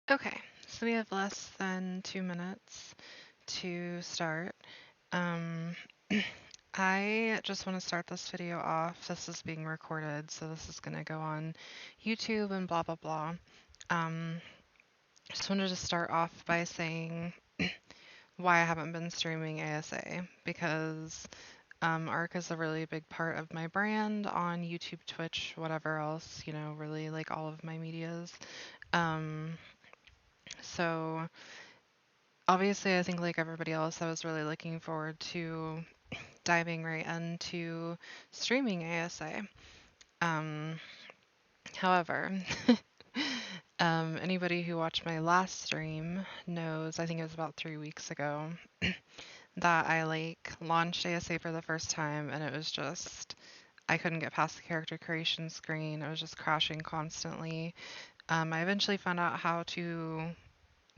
Okay, so we have less than 2 minutes to start. Um, I just want to start this video off. This is being recorded, so this is going to go on YouTube and blah, blah, blah. Um, just wanted to start off by saying why I haven't been streaming ASA because ARC is a really big part of my brand on YouTube, Twitch, whatever else, really like all of my medias. Um, so obviously, I think like everybody else, I was really looking forward to diving right into streaming ASA. Um, however, anybody who watched my last stream knows, I think it was about 3 weeks ago, that I like launched ASA for the first time and it was just, I couldn't get past the character creation screen. It was just crashing constantly. I eventually found out how to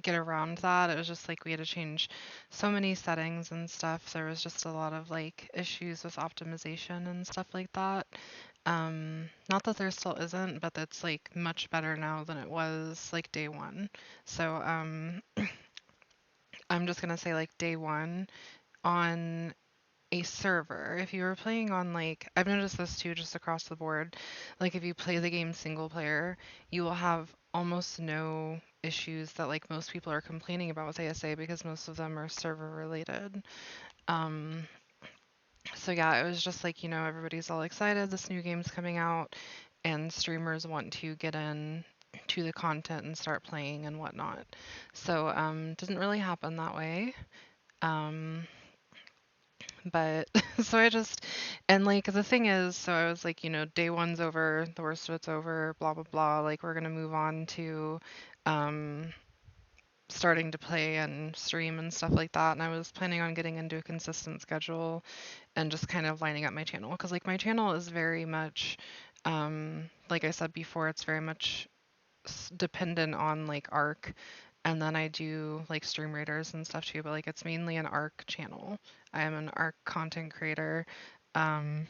get around that. It was just like we had to change so many settings and stuff. There was just a lot of like issues with optimization and stuff like that. Not that there still isn't, but it's like much better now than it was like day one. So I'm just gonna say like day one on a server. If you were playing on like, I've noticed this too just across the board, like if you play the game single player, you will have almost no issues that like most people are complaining about with ASA because most of them are server related. Um, so yeah, it was just like, everybody's all excited, this new game's coming out, and streamers want to get in to the content and start playing and whatnot. So didn't really happen that way. Um, but so I just, and like the thing is, so I was like, day one's over, the worst of it's over, blah, blah, blah. Like we're gonna move on to um, starting to play and stream and stuff like that. And I was planning on getting into a consistent schedule and just kind of lining up my channel. Because like my channel is very much, like I said before, it's very much dependent on like ARC. And then I do like stream raiders and stuff too, but like it's mainly an ARC channel. I am an ARC content creator. Um,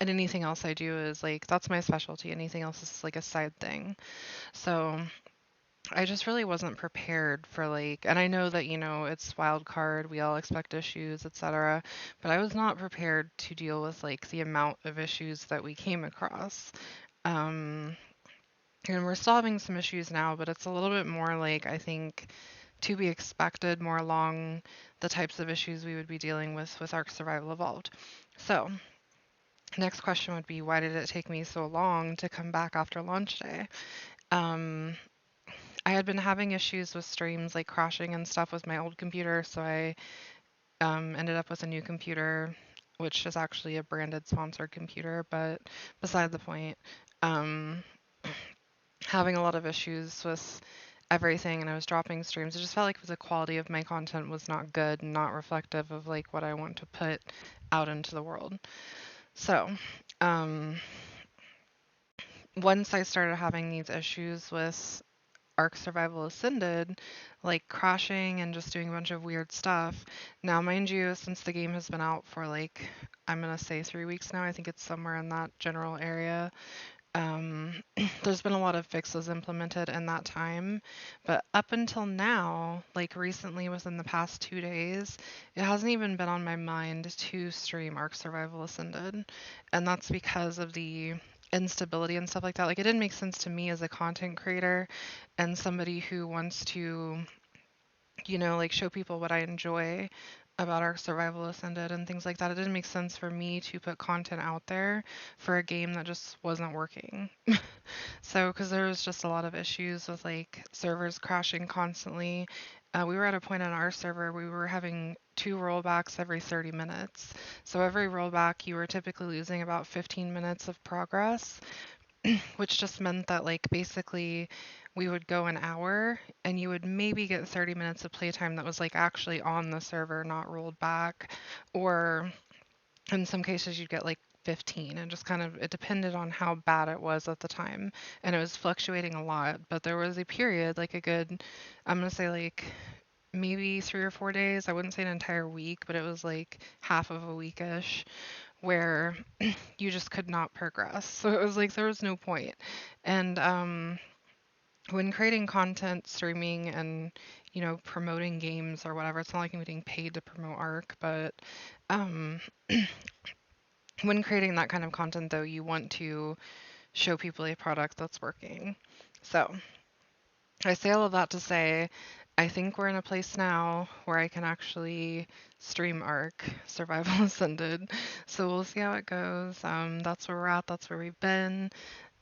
and anything else I do is like that's my specialty. Anything else is like a side thing. So I just really wasn't prepared for like, and I know that it's wild card. We all expect issues, etc. But I was not prepared to deal with like the amount of issues that we came across. Um, and we're still having some issues now, but it's a little bit more like I think to be expected, more along the types of issues we would be dealing with Ark Survival Evolved. So, next question would be why did it take me so long to come back after launch day? Um, I had been having issues with streams like crashing and stuff with my old computer, so I ended up with a new computer, which is actually a branded sponsored computer, but beside the point. Um, Having a lot of issues with everything and I was dropping streams. It just felt like the quality of my content was not good and not reflective of like what I want to put out into the world. So, um, once I started having these issues with Ark Survival Ascended, like crashing and just doing a bunch of weird stuff. Now, mind you, since the game has been out for like, I'm gonna say 3 weeks now, I think it's somewhere in that general area. Um, there's been a lot of fixes implemented in that time, but up until now, like recently within the past 2 days, it hasn't even been on my mind to stream Ark Survival Ascended. And that's because of the instability and stuff like that. Like it didn't make sense to me as a content creator and somebody who wants to, like show people what I enjoy about Ark Survival Ascended and things like that. It didn't make sense for me to put content out there for a game that just wasn't working. So, because there was just a lot of issues with like servers crashing constantly. We were at a point on our server we were having two rollbacks every 30 minutes. So every rollback you were typically losing about 15 minutes of progress, which just meant that like basically we would go an hour and you would maybe get 30 minutes of playtime that was like actually on the server, not rolled back, or in some cases you'd get like 15. And just kind of it depended on how bad it was at the time and it was fluctuating a lot, but there was a period like a good, I'm going to say like maybe 3 or 4 days, I wouldn't say an entire week, but it was like half of a weekish where you just could not progress. So it was like there was no point. And when creating content, streaming, and promoting games or whatever, it's not like I'm getting paid to promote Arc, but um, when creating that kind of content, though, you want to show people a product that's working. So I say all of that to say, I think we're in a place now where I can actually stream Arc Survival Ascended. So we'll see how it goes. That's where we're at. That's where we've been,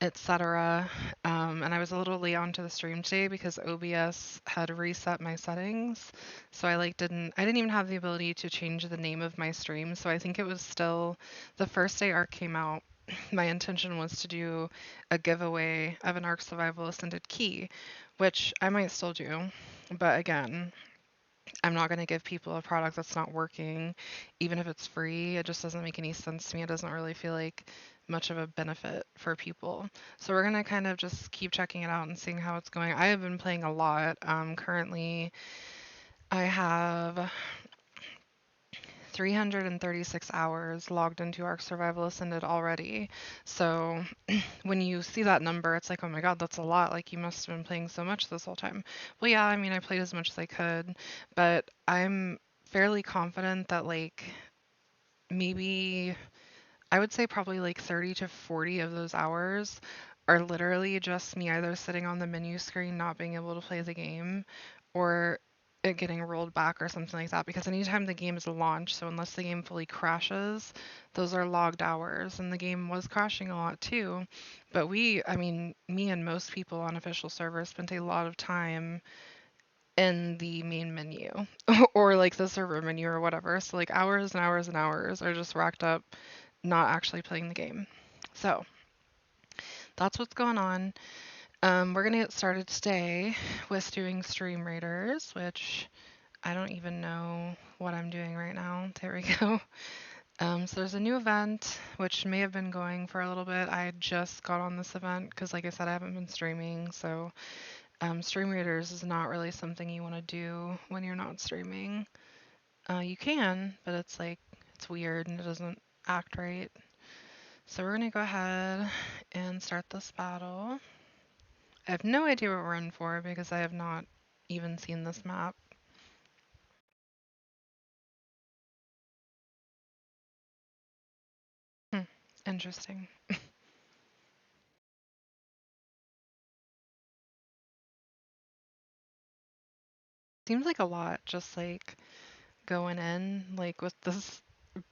etc. And I was a little late onto the stream today because OBS had reset my settings. So I didn't even have the ability to change the name of my stream. So I think it was still the first day Arc came out. My intention was to do a giveaway of an Ark Survival Ascended key, which I might still do. But again, I'm not going to give people a product that's not working, even if it's free. It just doesn't make any sense to me. It doesn't really feel like much of a benefit for people. So we're going to kind of just keep checking it out and seeing how it's going. I have been playing a lot. Currently, I have 336 hours logged into Ark Survival Ascended already. So when you see that number, it's like, oh my God, that's a lot. Like, you must have been playing so much this whole time. Well, yeah, I mean, I played as much as I could, but I'm fairly confident that, like, maybe I would say probably like 30 to 40 of those hours are literally just me either sitting on the menu screen not being able to play the game or it getting rolled back or something like that. Because anytime the game is launched, so unless the game fully crashes, those are logged hours. And the game was crashing a lot too. But I mean, me and most people on official servers spent a lot of time in the main menu or like the server menu or whatever. So like hours and hours and hours are just racked up not actually playing the game. So that's what's going on. We're gonna get started today with doing Stream Raiders, which I don't even know what I'm doing right now. There we go. So there's a new event which may have been going for a little bit. I just got on this event because, like I said, I haven't been streaming. So Stream Raiders is not really something you want to do when you're not streaming. You can, but it's weird and it doesn't act right. So we're gonna go ahead and start this battle. I have no idea what we're in for because I have not even seen this map. Hmm, interesting. Seems like a lot just like going in like with this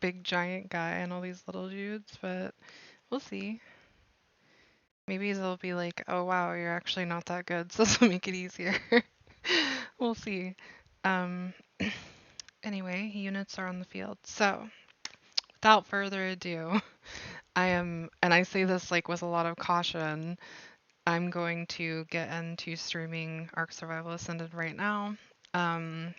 big giant guy and all these little dudes, but we'll see. Maybe they'll be like, oh wow, you're actually not that good, so this will make it easier. We'll see. Um, anyway, units are on the field. So without further ado, and I say this like with a lot of caution, I'm going to get into streaming Ark Survival Ascended right now. Um,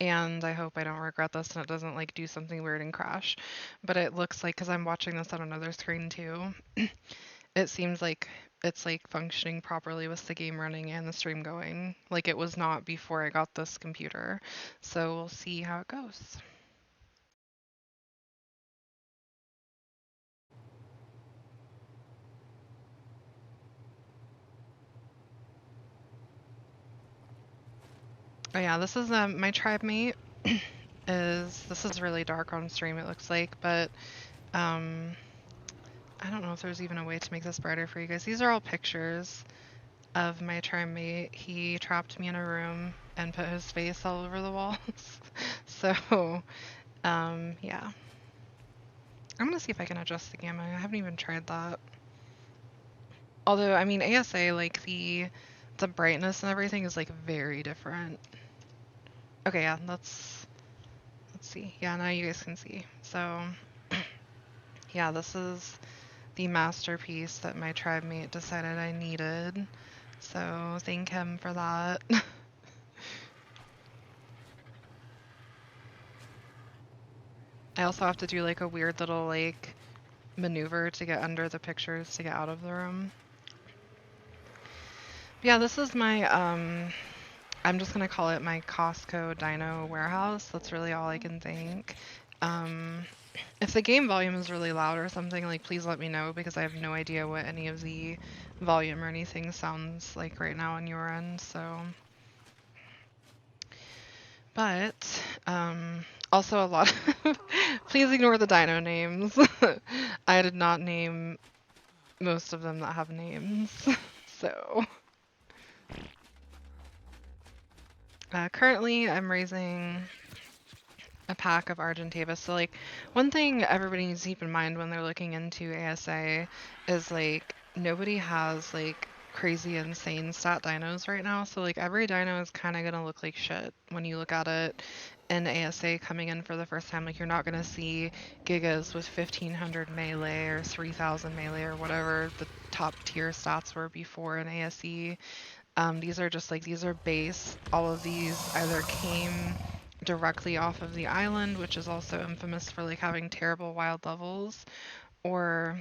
and I hope I don't regret this and it doesn't like do something weird and crash. But it looks like, because I'm watching this on another screen too, it seems like it's like functioning properly with the game running and the stream going. Like it was not before I got this computer. So we'll see how it goes. Oh yeah, this is my tribe mate this is really dark on stream it looks like, but um I don't know if there's even a way to make this brighter for you guys. These are all pictures of my tribe mate. He trapped me in a room and put his face all over the walls. So yeah. I'm gonna see if I can adjust the gamma. I haven't even tried that. Although I mean ASA like the brightness and everything is like very different. Okay, yeah, let's see. Yeah, now you guys can see. So yeah, this is the masterpiece that my tribe mate decided I needed. So thank him for that. I also have to do like a weird little like maneuver to get under the pictures to get out of the room. Yeah, this is my I'm just gonna call it my Costco Dino warehouse. That's really all I can think. If the game volume is really loud or something, like please let me know because I have no idea what any of the volume or anything sounds like right now on your end. So, but also a lot of please ignore the dino names. I did not name most of them that have names. So, currently I'm raising a pack of Argentavis. So like one thing everybody needs to keep in mind when they're looking into ASA is like nobody has like crazy insane stat dinos right now. So like every dino is kind of gonna look like shit when you look at it in ASA coming in for the first time. Like you're not gonna see Gigas with 1500 melee or 3000 melee or whatever the top tier stats were before in ASE. These are just like, these are base. All of these either came directly off of the island, which is also infamous for like having terrible wild levels, or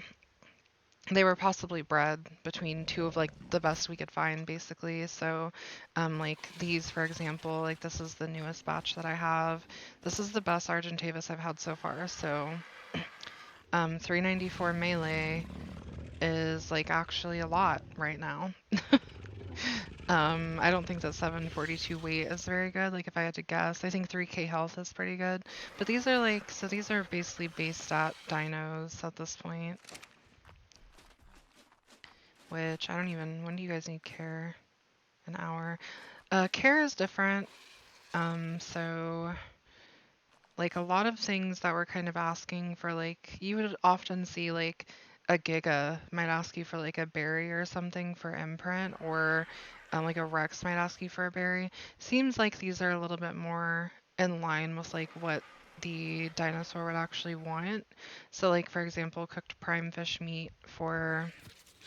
they were possibly bred between two of like the best we could find basically. So like these for example, like this is the newest batch that I have. This is the best Argentavis I've had so far. So 394 melee is like actually a lot right now. I don't think that 742 weight is very good. Like if I had to guess, I think 3k health is pretty good. But these are like, so these are basically base stat dinos at this point. Which I don't even, when do you guys need care? An hour. Care is different. So like a lot of things that we're kind of asking for, like you would often see like a Giga might ask you for like a berry or something for imprint, or like a Rex might ask you for a berry. Seems like these are a little bit more in line with like what the dinosaur would actually want. So like for example, cooked prime fish meat for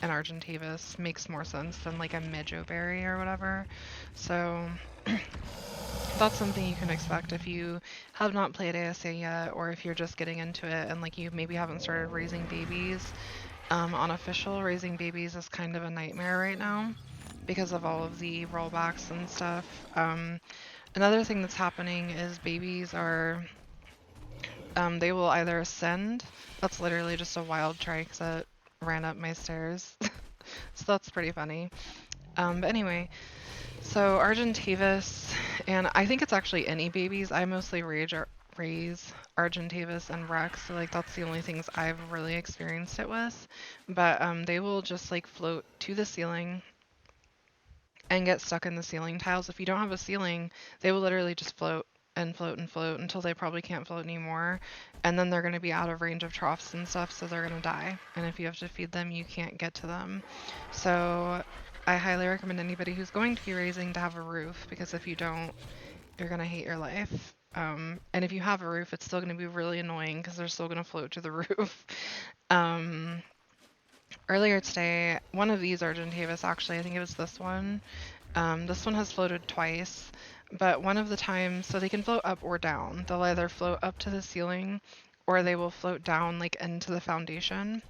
an Argentavis makes more sense than like a Mejo berry or whatever. So that's something you can expect if you have not played ASA yet, or if you're just getting into it and like you maybe haven't started raising babies. On official, raising babies is kind of a nightmare right now because of all of the rollbacks and stuff. Another thing that's happening is babies are, they will either ascend. That's literally just a wild trike that ran up my stairs. So that's pretty funny. But anyway, so Argentavis, and I think it's actually any babies. I mostly raise Argentavis and Rex, so like that's the only things I've really experienced it with. But they will just like float to the ceiling and get stuck in the ceiling tiles. If you don't have a ceiling, they will literally just float and float and float until they probably can't float anymore. And then they're going to be out of range of troughs and stuff, so they're going to die. And if you have to feed them, you can't get to them. So I highly recommend anybody who's going to be raising to have a roof, because if you don't, you're going to hate your life. And if you have a roof, it's still going to be really annoying because they're still going to float to the roof. Earlier today, one of these Argentavis, actually, I think it was this one has floated twice, but one of the times, so they can float up or down. They'll either float up to the ceiling or they will float down like into the foundation.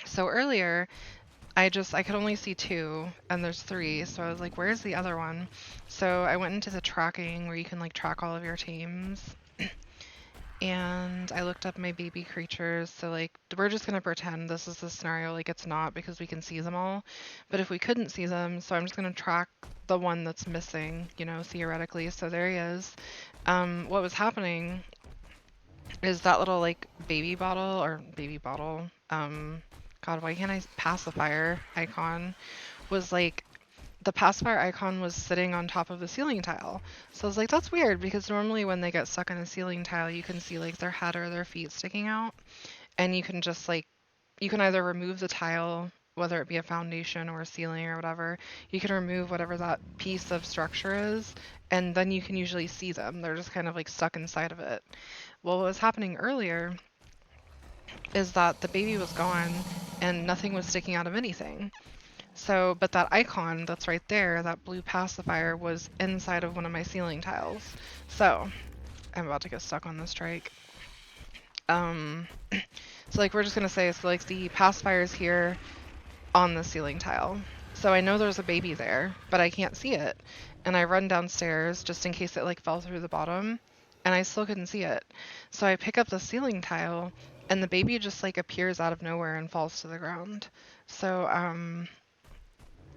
So earlier, I could only see two and there's three, so I was like, where's the other one? So I went into the tracking where you can like track all of your teams. And I looked up my baby creatures. So like we're just gonna pretend this is the scenario, like it's not, because we can see them all. But if we couldn't see them, so I'm just gonna track the one that's missing, you know, theoretically. So there he is. What was happening is that little like baby bottle, God, why can't I pacifier icon was like, the pacifier icon was sitting on top of the ceiling tile. So I was like, that's weird, because normally when they get stuck in a ceiling tile, you can see like their head or their feet sticking out. And you can just like, you can either remove the tile, whether it be a foundation or a ceiling or whatever, you can remove whatever that piece of structure is, and then you can usually see them. They're just kind of like stuck inside of it. Well, what was happening earlier is that the baby was gone and nothing was sticking out of anything. So, but that icon that's right there, that blue pacifier, was inside of one of my ceiling tiles. So, I'm about to get stuck on this strike. So like we're just gonna say, so like the pacifier is here on the ceiling tile. So I know there's a baby there, but I can't see it. And I run downstairs just in case it like fell through the bottom. and I still couldn't see it. So I pick up the ceiling tile, and the baby just like appears out of nowhere and falls to the ground. So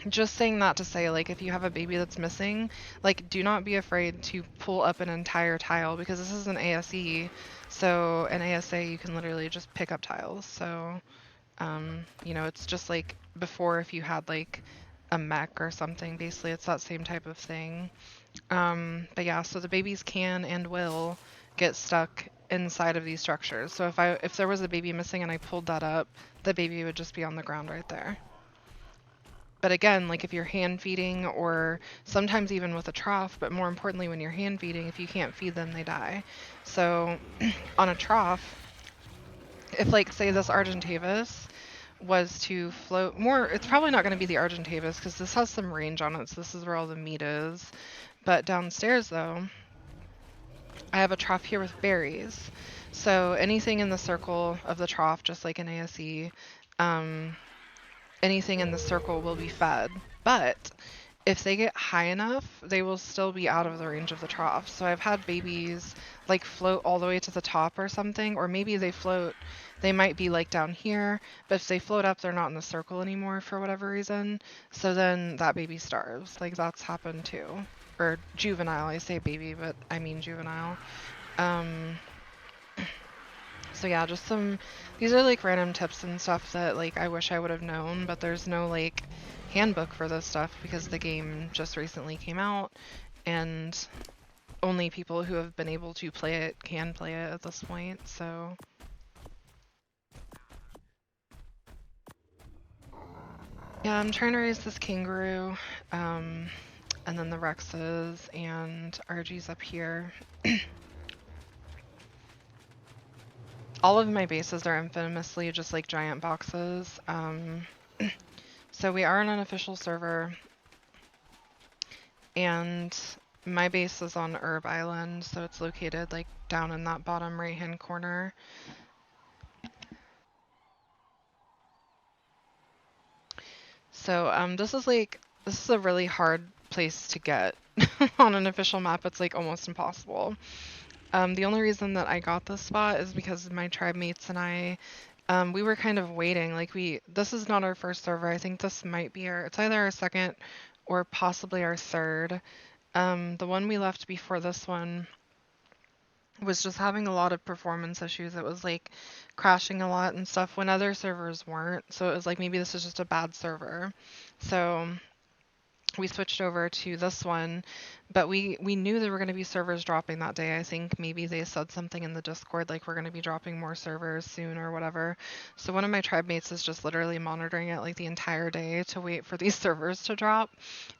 just saying that to say, like, if you have a baby that's missing, like, do not be afraid to pull up an entire tile because this is an ASE. So an ASA, you can literally just pick up tiles. So, it's just like before if you had like a mech or something. Basically, it's that same type of thing. But yeah, so the babies can and will get stuck inside of these structures. So if there was a baby missing and I pulled that up, the baby would just be on the ground right there. But again, like if you're hand feeding or sometimes even with a trough, but more importantly when you're hand feeding, if you can't feed them, they die. So on a trough, if like say this Argentavis was to float more, it's probably not going to be the Argentavis because this has some range on it, so this is where all the meat is. But downstairs though, I have a trough here with berries. So anything in the circle of the trough, just like an ASE, um, anything in the circle will be fed. But if they get high enough, they will still be out of the range of the trough. So I've had babies like float all the way to the top or something, or maybe they might be like down here, but if they float up, they're not in the circle anymore for whatever reason. So then that baby starves. Like that's happened too. Or juvenile, I say baby, but I mean juvenile. Um, so yeah, these are like random tips and stuff that like I wish I would have known, but there's no like handbook for this stuff because the game just recently came out and only people who have been able to play it can play it at this point. So yeah, I'm trying to raise this kangaroo, and then the Rexes and RG's up here. All of my bases are infamously just like giant boxes. So we are an unofficial server, and my base is on Herb Island, so it's located like down in that bottom right hand corner. So this is a really hard place to get on an official map. It's like almost impossible. The only reason that I got this spot is because my tribe mates and I, we were kind of waiting. This is not our first server. I think this might be it's either our second or possibly our third. The one we left before this one was just having a lot of performance issues. It was like crashing a lot and stuff when other servers weren't. So it was like maybe this is just a bad server. So we switched over to this one, but we knew there were going to be servers dropping that day. I think maybe they said something in the Discord like we're going to be dropping more servers soon or whatever. So one of my tribe mates is just literally monitoring it like the entire day to wait for these servers to drop.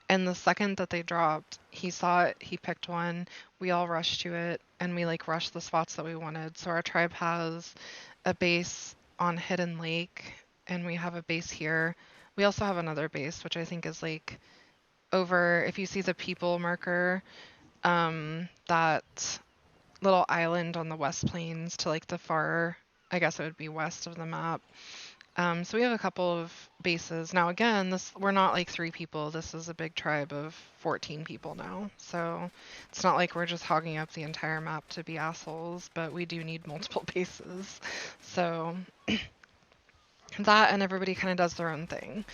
And the second that they dropped, he saw it, he picked one, we all rushed to it, and we like rushed the spots that we wanted. So our tribe has a base on Hidden Lake, and we have a base here. We also have another base, which I think is like over, if you see the people marker, that little island on the West Plains to like the far, I guess it would be west of the map. So we have a couple of bases. Now again, we're not like 3 people. This is a big tribe of 14 people now. So it's not like we're just hogging up the entire map to be assholes, but we do need multiple bases. So that and everybody kind of does their own thing.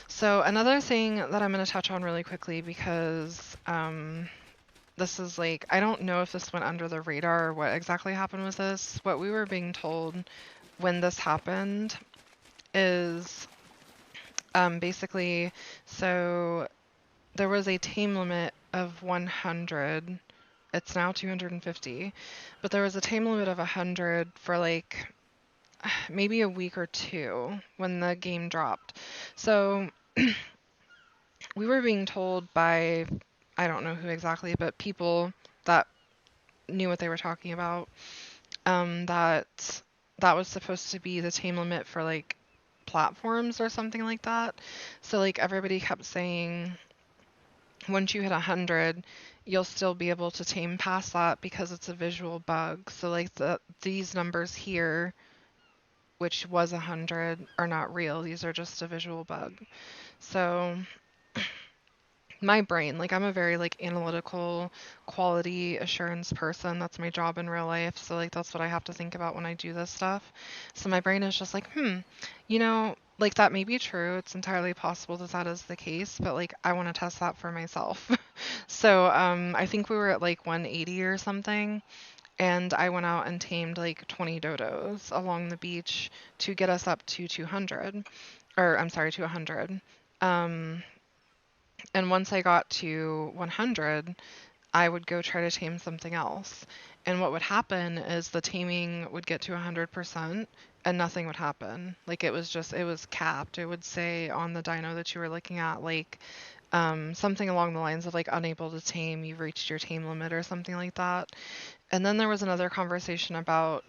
So another thing that I'm going to touch on really quickly because this is like, I don't know if this went under the radar or what exactly happened with this. What we were being told when this happened is basically, so there was a tame limit of 100. It's now 250, but there was a tame limit of 100 for like maybe a week or two when the game dropped. So we were being told by, I don't know who exactly, but people that knew what they were talking about, that that was supposed to be the tame limit for like platforms or something like that. So like everybody kept saying once you hit 100, you'll still be able to tame past that because it's a visual bug. So like these numbers here, which was 100, are not real. These are just a visual bug. So my brain, like I'm a very like analytical quality assurance person. That's my job in real life. So like that's what I have to think about when I do this stuff. So my brain is just like, like that may be true. It's entirely possible that that is the case, but like I want to test that for myself. So I think we were at like 180 or something, and I went out and tamed like 20 dodos along the beach to get us up to 200, or I'm sorry, to 100. Um, and once I got to 100, I would go try to tame something else. And what would happen is the taming would get to 100% and nothing would happen. Like it was capped. It would say on the dyno that you were looking at, like something along the lines of like unable to tame, you've reached your tame limit or something like that. And then there was another conversation about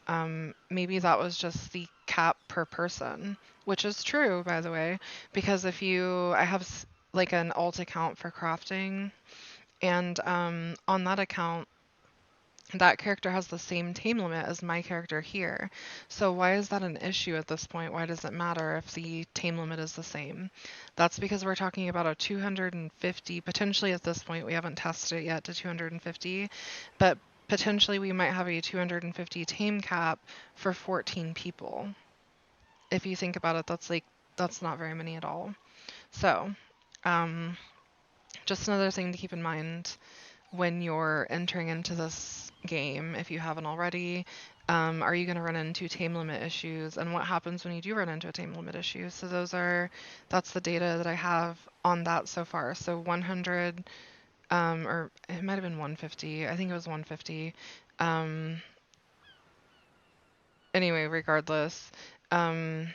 maybe that was just the cap per person, which is true, by the way, because I have like an alt account for crafting, and on that account, that character has the same tame limit as my character here. So why is that an issue at this point? Why does it matter if the tame limit is the same? That's because we're talking about a 250, potentially at this point, we haven't tested it yet to 250, but potentially we might have a 250 tame cap for 14 people. If you think about it, that's not very many at all. So, um, just another thing to keep in mind when you're entering into this game, if you haven't already. Are you going to run into tame limit issues, and what happens when you do run into a tame limit issue? So that's the data that I have on that so far. So 100, or it might have been 150. I think it was 150. Um, anyway, regardless, um,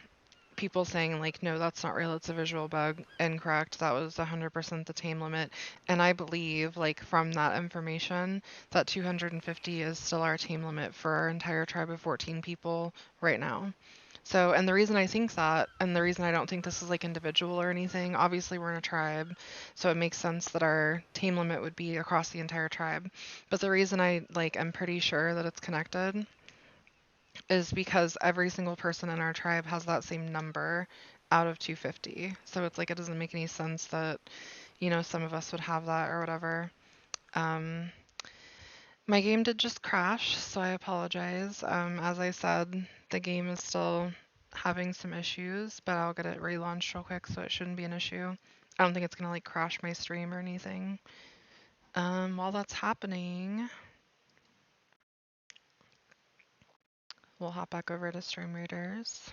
people saying like, no, that's not real, it's a visual bug. Incorrect. That was 100% the tame limit. And I believe like from that information that 250 is still our tame limit for our entire tribe of 14 people right now. So, and the reason I think that, and the reason I don't think this is like individual or anything, obviously we're in a tribe, so it makes sense that our tame limit would be across the entire tribe. But the reason I like am pretty sure that it's connected is because every single person in our tribe has that same number out of 250. So it's like it doesn't make any sense that, some of us would have that or whatever. Um, my game did just crash, so I apologize. As I said, the game is still having some issues, but I'll get it relaunched real quick, so it shouldn't be an issue. I don't think it's gonna like crash my stream or anything. While that's happening, we'll hop back over to Stream Readers.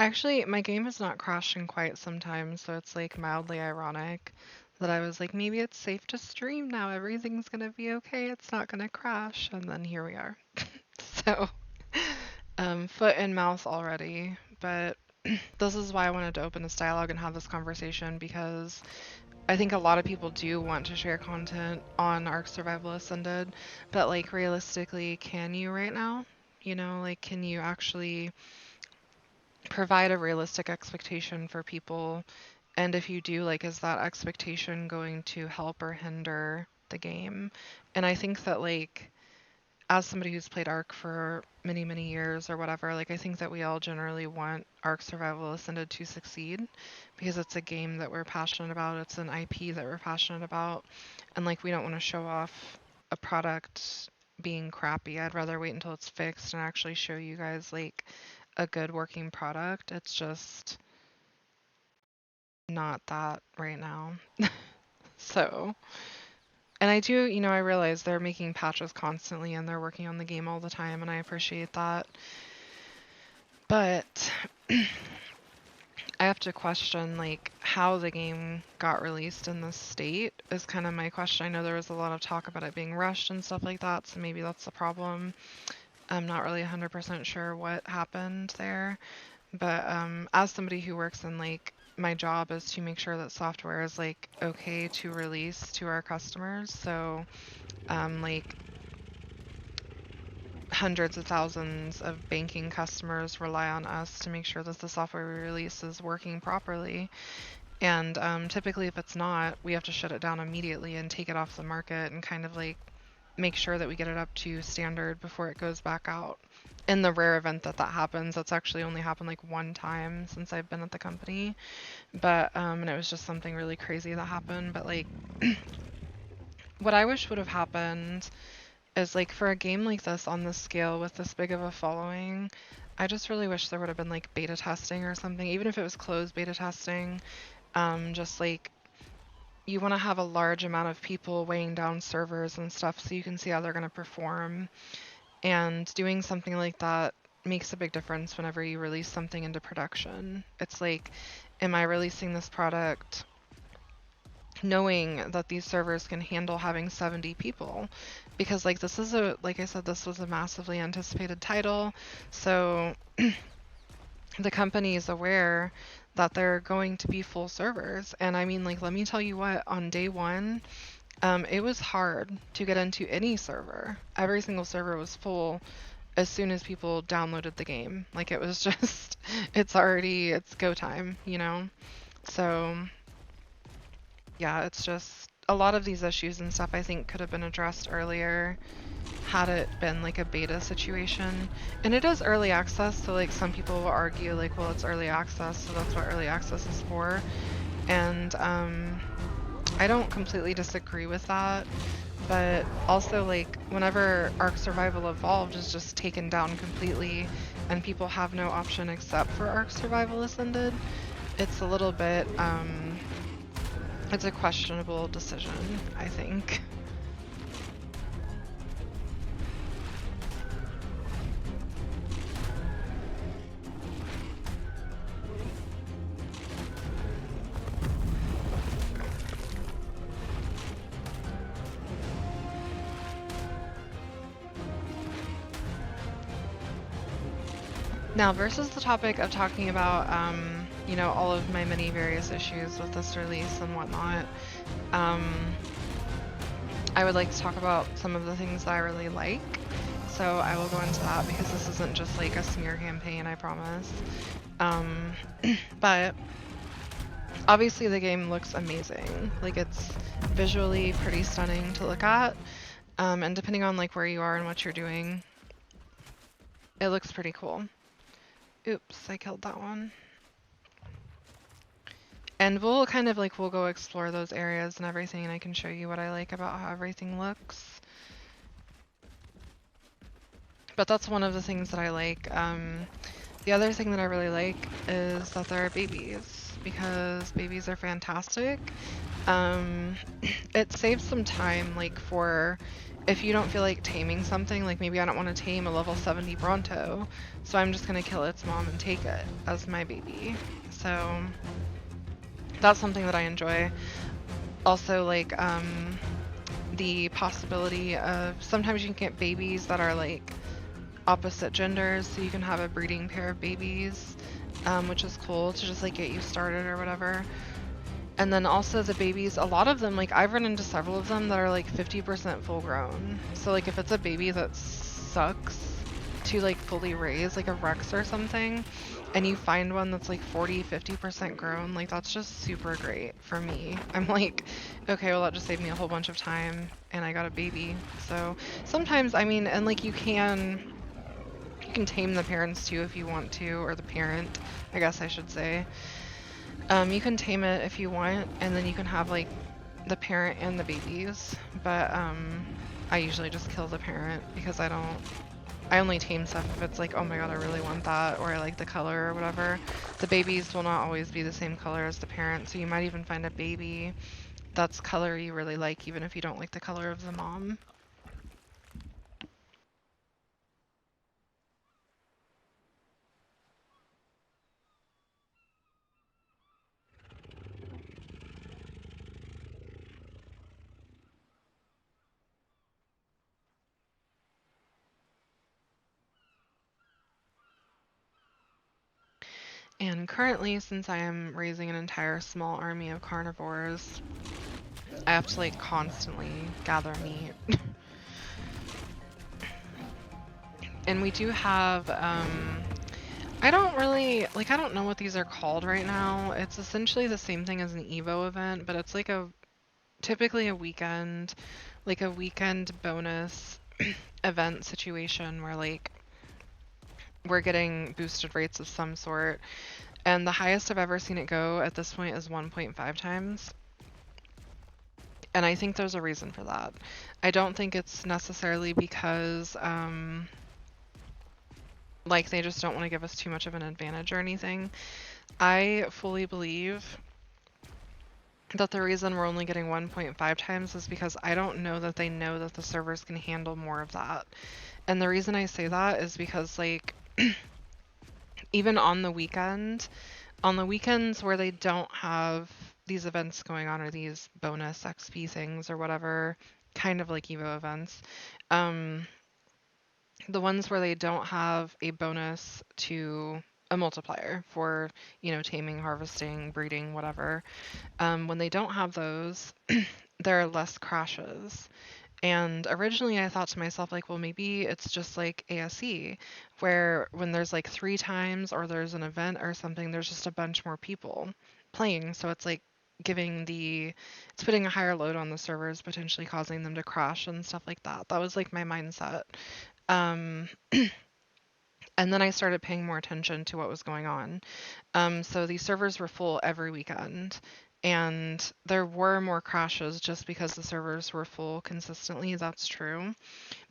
Actually, my game has not crashed in quite some time, so it's like mildly ironic that I was like, maybe it's safe to stream now. Everything's gonna be okay. It's not gonna crash. And then here we are. So, foot and mouth already. But this is why I wanted to open this dialogue and have this conversation, because I think a lot of people do want to share content on Ark Survival Ascended, but like realistically, can you right now? Like, can you actually provide a realistic expectation for people? And if you do, like, is that expectation going to help or hinder the game? And I think that, like, as somebody who's played Ark for many, many years or whatever, like, I think that we all generally want Ark Survival Ascended to succeed because it's a game that we're passionate about. It's an IP that we're passionate about. And, like, we don't want to show off a product being crappy. I'd rather wait until it's fixed and actually show you guys, like, a good working product. It's just not that right now. So, and I do, I realize they're making patches constantly and they're working on the game all the time, and I appreciate that. But I have to question, like, how the game got released in this state is kind of my question. I know there was a lot of talk about it being rushed and stuff like that, so maybe that's the problem. I'm not really 100% sure what happened there. But as somebody who works in like my job is to make sure that software is like okay to release to our customers. So like hundreds of thousands of banking customers rely on us to make sure that the software we release is working properly. And typically, if it's not, we have to shut it down immediately and take it off the market and kind of like make sure that we get it up to standard before it goes back out. In the rare event that that happens, that's actually only happened like one time since I've been at the company. But and it was just something really crazy that happened. But like, what I wish would have happened is like for a game like this on this scale with this big of a following, I just really wish there would have been like beta testing or something, even if it was closed beta testing. Just like you want to have a large amount of people weighing down servers and stuff so you can see how they're going to perform. And doing something like that makes a big difference whenever you release something into production. It's like, am I releasing this product knowing that these servers can handle having 70 people? Because like this is a, like I said, this was a massively anticipated title. So the company is aware that they're going to be full servers. And I mean, like, let me tell you what, on day one, it was hard to get into any server. Every single server was full as soon as people downloaded the game. Like, it was just, it's go time, you know? So, yeah, it's just a lot of these issues and stuff I think could have been addressed earlier had it been like a beta situation. And it is early access, so like some people will argue like, well, it's early access, so that's what early access is for. And I don't completely disagree with that, but also like whenever Ark Survival Evolved is just taken down completely and people have no option except for Ark Survival Ascended, it's a little bit, it's a questionable decision, I think. Now, versus the topic of talking about, you know, all of my many various issues with this release and whatnot, I would like to talk about some of the things that I really like. So I will go into that because this isn't just like a smear campaign, I promise. But obviously the game looks amazing. Like it's visually pretty stunning to look at. And depending on like where you are and what you're doing, it looks pretty cool. Oops, I killed that one. And we'll kind of like, we'll go explore those areas and everything, and I can show you what I like about how everything looks. But that's one of the things that I like. The other thing that I really like is that there are babies, because babies are fantastic. It saves some time, like for if you don't feel like taming something, like maybe I don't want to tame a level 70 Bronto, so I'm just gonna kill its mom and take it as my baby. So that's something that I enjoy. Also, like the possibility of sometimes you can get babies that are like opposite genders, so you can have a breeding pair of babies, which is cool to just like get you started or whatever. And then also the babies, a lot of them, like I've run into several of them that are like 50% full grown. So like if it's a baby that sucks to like fully raise, like a Rex or something, and you find one that's like 40-50% grown, like that's just super great for me. I'm like, okay, well that just saved me a whole bunch of time and I got a baby. So sometimes, I mean, and like you can tame the parents too if you want to, or the parent, I guess I should say. You can tame it if you want, and then you can have like the parent and the babies, but I usually just kill the parent because I only tame stuff if it's like, oh my god, I really want that, or I like the color or whatever. The babies will not always be the same color as the parent, so you might even find a baby that's color you really like even if you don't like the color of the mom. And currently, since I am raising an entire small army of carnivores, I have to like constantly gather meat. And we do have I don't really like I don't know what these are called right now. It's essentially the same thing as an Evo event, but it's like a typically a weekend, like a weekend bonus event situation where like we're getting boosted rates of some sort. And the highest I've ever seen it go at this point is 1.5 times. And I think there's a reason for that. I don't think it's necessarily because like they just don't want to give us too much of an advantage or anything. I fully believe that the reason we're only getting 1.5 times is because I don't know that they know that the servers can handle more of that. And the reason I say that is because like even on the weekends where they don't have these events going on or these bonus XP things or whatever, kind of like Evo events, um, the ones where they don't have a bonus to a multiplier for, you know, taming, harvesting, breeding, whatever, when they don't have those, there are less crashes. And originally I thought to myself, like, well, maybe it's just like ASE, where when there's like 3 times or there's an event or something, there's just a bunch more people playing. So it's like it's putting a higher load on the servers, potentially causing them to crash and stuff like that. That was like my mindset. Um, and then I started paying more attention to what was going on. So these servers were full every weekend, and there were more crashes just because the servers were full consistently. That's true.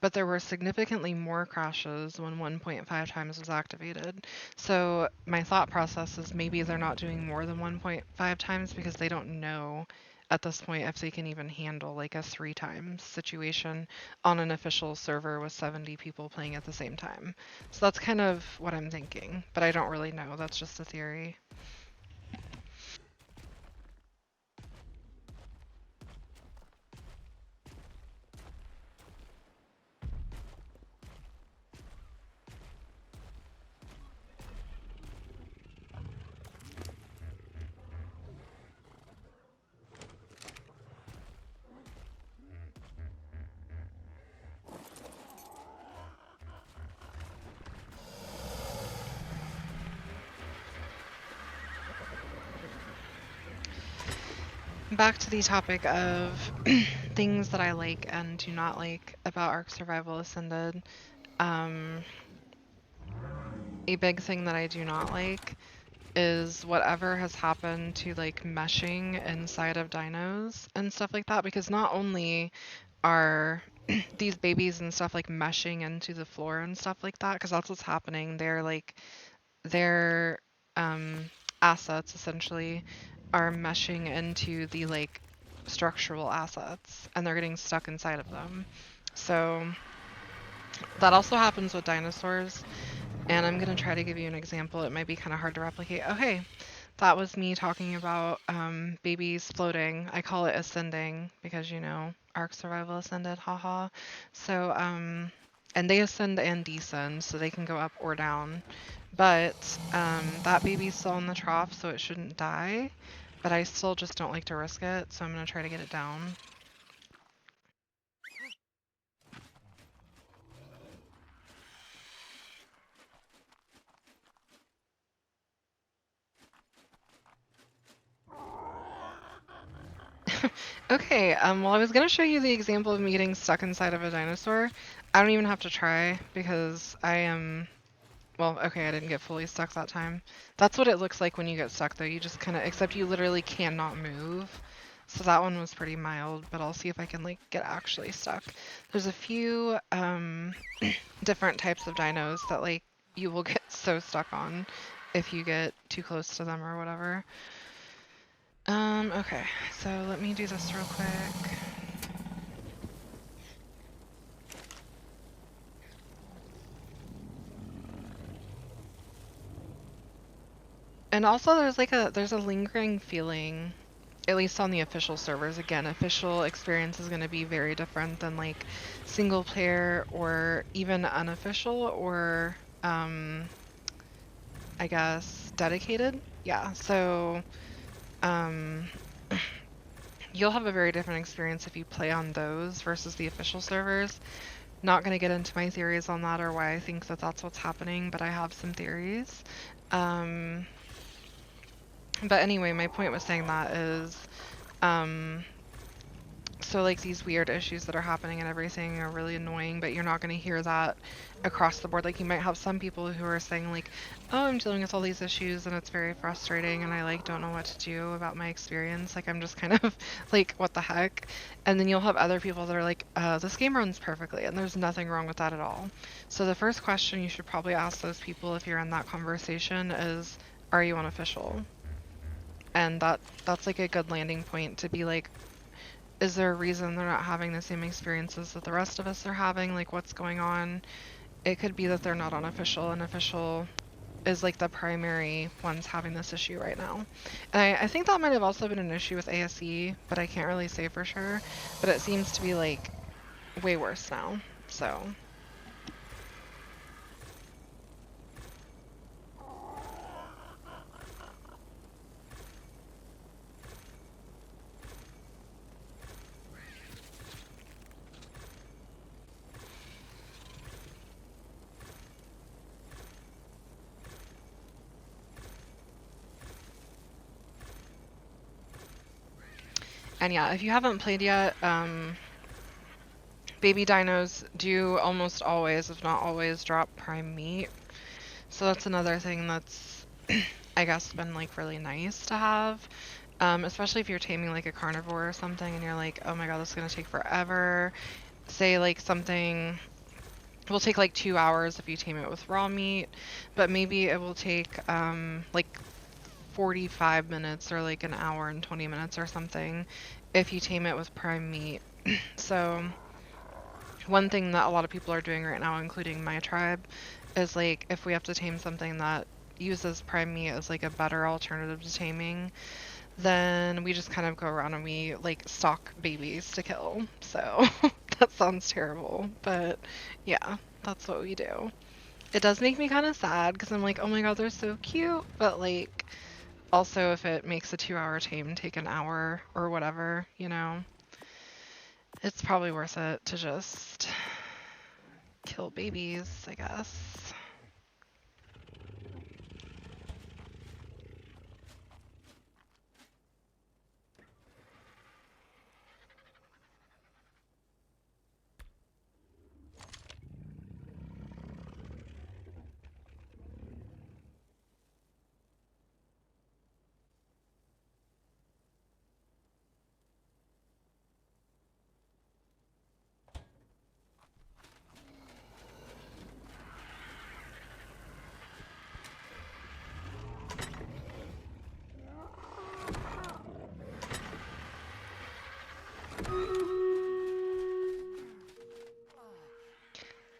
But there were significantly more crashes when 1.5 times was activated. So my thought process is maybe they're not doing more than 1.5 times because they don't know at this point if they can even handle like a 3 times situation on an official server with 70 people playing at the same time. So that's kind of what I'm thinking, but I don't really know. That's just a theory. Back to the topic of things that I like and do not like about Ark Survival Ascended. Um, a big thing that I do not like is whatever has happened to like meshing inside of dinos and stuff like that, because not only are these babies and stuff like meshing into the floor and stuff like that, because that's what's happening. They're like their assets essentially are meshing into the like structural assets and they're getting stuck inside of them. So that also happens with dinosaurs. And I'm going to try to give you an example. It might be kind of hard to replicate. Oh, hey, that was me talking about babies floating. I call it ascending because, you know, Ark Survival Ascended, haha. So, and they ascend and descend, so they can go up or down. But that baby's still in the trough, so it shouldn't die. But I still just don't like to risk it, so I'm going to try to get it down. Okay, well, I was gonna show you the example of me getting stuck inside of a dinosaur. I don't even have to try because I am, well, okay, I didn't get fully stuck that time. That's what it looks like when you get stuck though. You just kind of, except you literally cannot move. So that one was pretty mild, but I'll see if I can like get actually stuck. There's a few different types of dinos that like you will get so stuck on if you get too close to them or whatever. Okay, so let me do this real quick. And also there's a lingering feeling, at least on the official servers. Again, official experience is going to be very different than like single player or even unofficial or I guess dedicated. Yeah, so um you'll have a very different experience if you play on those versus the official servers. Not going to get into my theories on that or why I think that that's what's happening, but I have some theories. But anyway, my point was saying that is, so like these weird issues that are happening and everything are really annoying, but you're not going to hear that across the board. Like you might have some people who are saying like, oh, I'm dealing with all these issues and it's very frustrating and I like don't know what to do about my experience. Like I'm just kind of like, what the heck? And then you'll have other people that are like, this game runs perfectly and there's nothing wrong with that at all. So the first question you should probably ask those people if you're in that conversation is, are you unofficial? And that's like a good landing point to be like, is there a reason they're not having the same experiences that the rest of us are having? Like, what's going on? It could be that they're not unofficial, and official is like the primary ones having this issue right now. And I think that might have also been an issue with ASE, but I can't really say for sure. But it seems to be like way worse now. So. And yeah, if you haven't played yet, baby dinos do almost always, if not always, drop prime meat. So that's another thing that's, I guess, been like really nice to have. Especially if you're taming like a carnivore or something and you're like, oh my god, this is gonna take forever. Say like something will take like 2 hours if you tame it with raw meat, but maybe it will take like 45 minutes or like an hour and 20 minutes or something if you tame it with prime meat. So one thing that a lot of people are doing right now, including my tribe, is like if we have to tame something that uses prime meat as like a better alternative to taming, then we just kind of go around and we like stalk babies to kill. So that sounds terrible, but yeah, that's what we do. It does make me kind of sad because I'm like, oh my god, they're so cute, but like also if it makes a 2-hour tame take an hour or whatever, you know, it's probably worth it to just kill babies, I guess.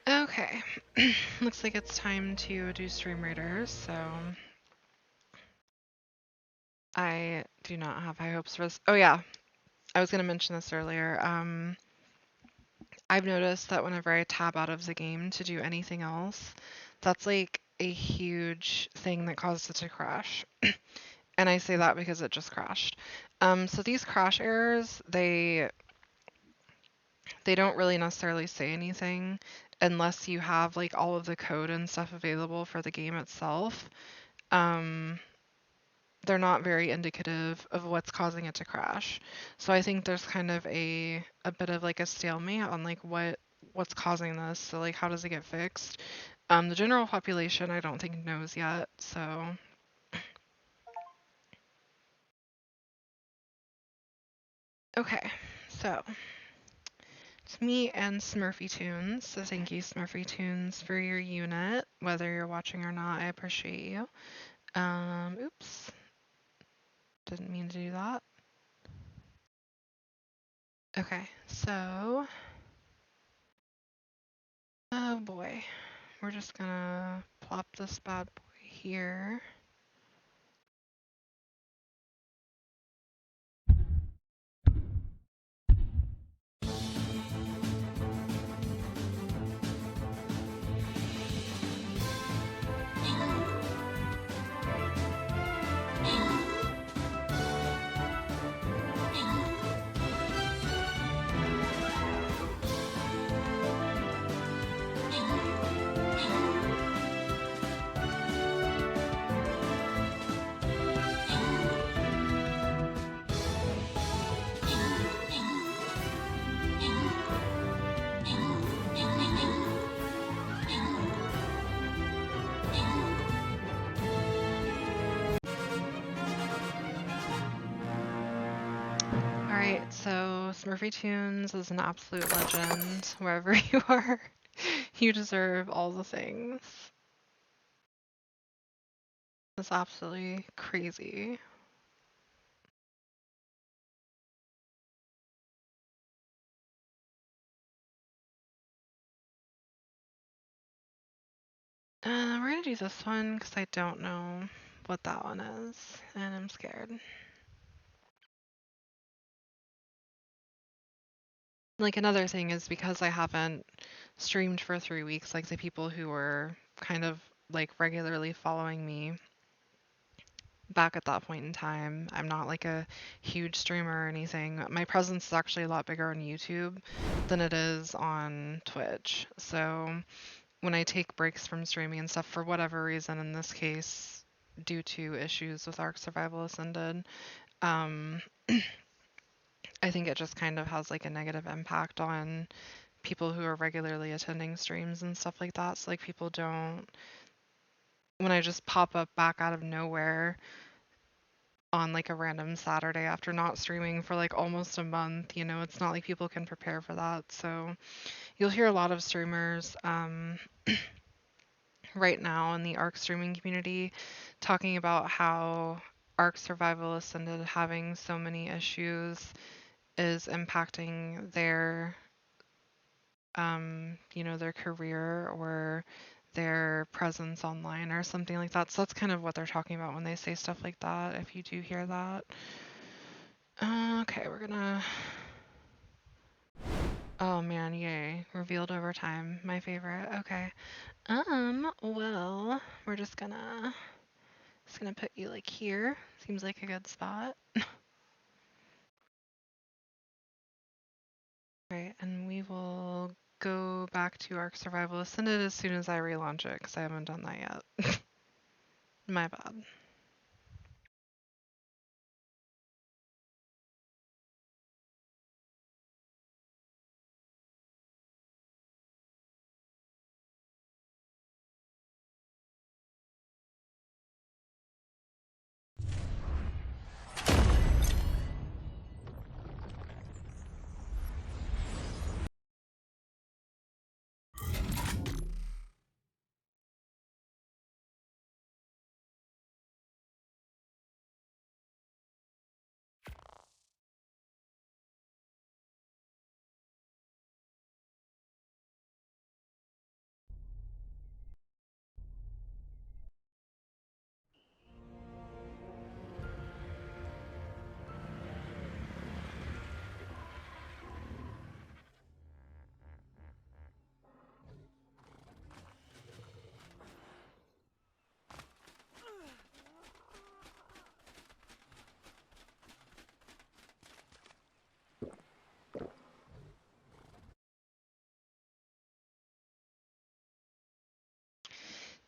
Okay, looks like it's time to do stream raiders, so I do not have high hopes for this. Oh yeah, I was going to mention this earlier. I've noticed that whenever I tab out of the game to do anything else, that's like a huge thing that causes it to crash. And I say that because it just crashed. So these crash errors, they don't really necessarily say anything unless you have like all of the code and stuff available for the game itself. They're not very indicative of what's causing it to crash. So I think there's kind of a bit of like a stalemate on like what's causing this. So like how does it get fixed? The general population I don't think knows yet. So okay, so it's me and Smurfy Tunes. So thank you, Smurfy Tunes, for your unit. Whether you're watching or not, I appreciate you. Oops. Didn't mean to do that. Okay, so oh boy. We're just gonna plop this bad boy here. Alright, so Smurfy Tunes is an absolute legend. Wherever you are, you deserve all the things. It's absolutely crazy. We're gonna do this one because I don't know what that one is, and I'm scared. Like, another thing is because I haven't streamed for 3 weeks, like the people who were kind of like regularly following me back at that point in time, I'm not like a huge streamer or anything. My presence is actually a lot bigger on YouTube than it is on Twitch. So when I take breaks from streaming and stuff for whatever reason, in this case, due to issues with Ark Survival Ascended, um, I think it just kind of has like a negative impact on people who are regularly attending streams and stuff like that. So like people don't, when I just pop up back out of nowhere on like a random Saturday after not streaming for like almost a month, you know, it's not like people can prepare for that. So you'll hear a lot of streamers right now in the Ark streaming community talking about how Ark Survival Ascended having so many issues is impacting their you know, their career or their presence online or something like that. So that's kind of what they're talking about when they say stuff like that, if you do hear that. Okay, we're gonna... Oh man, yay. Revealed over time. My favorite. Okay. Well, we're just gonna put you like here. Seems like a good spot. Right, and we will go back to Ark Survival Ascended as soon as I relaunch it, because I haven't done that yet. My bad.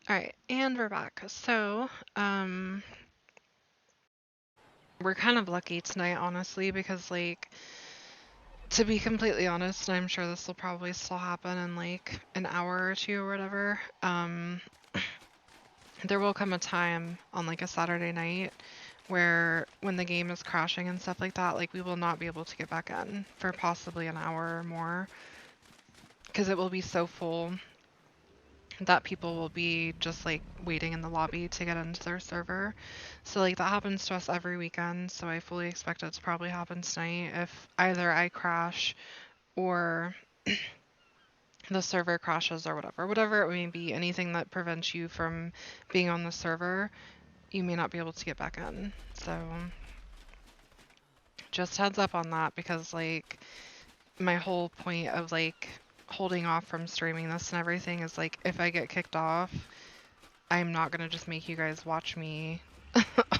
All right, and we're back. So, we're kind of lucky tonight, honestly, because, like, to be completely honest, and I'm sure this will probably still happen in, like, an hour or two or whatever, there will come a time on, like, a Saturday night where when the game is crashing and stuff like that, like, we will not be able to get back in for possibly an hour or more, because it will be so full that people will be just like waiting in the lobby to get into their server. So like that happens to us every weekend, so I fully expect it to probably happen tonight if either I crash or the server crashes or whatever it may be, anything that prevents you from being on the server, you may not be able to get back in. So just heads up on that, because like my whole point of like holding off from streaming this and everything is like if I get kicked off, I'm not gonna just make you guys watch me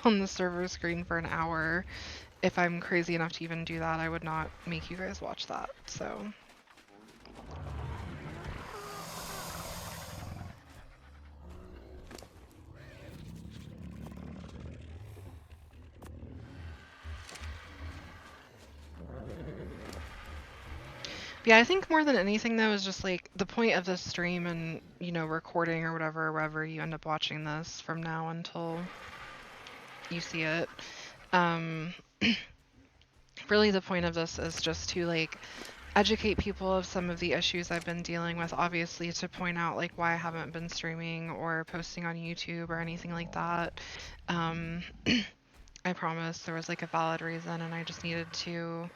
on the server screen for an hour. If I'm crazy enough to even do that, I would not make you guys watch that. So yeah, I think more than anything though is just like the point of this stream and, you know, recording or whatever, wherever you end up watching this from now until you see it. Um really the point of this is just to like educate people of some of the issues I've been dealing with, obviously to point out like why I haven't been streaming or posting on YouTube or anything like that. Um, I promise there was like a valid reason and I just needed to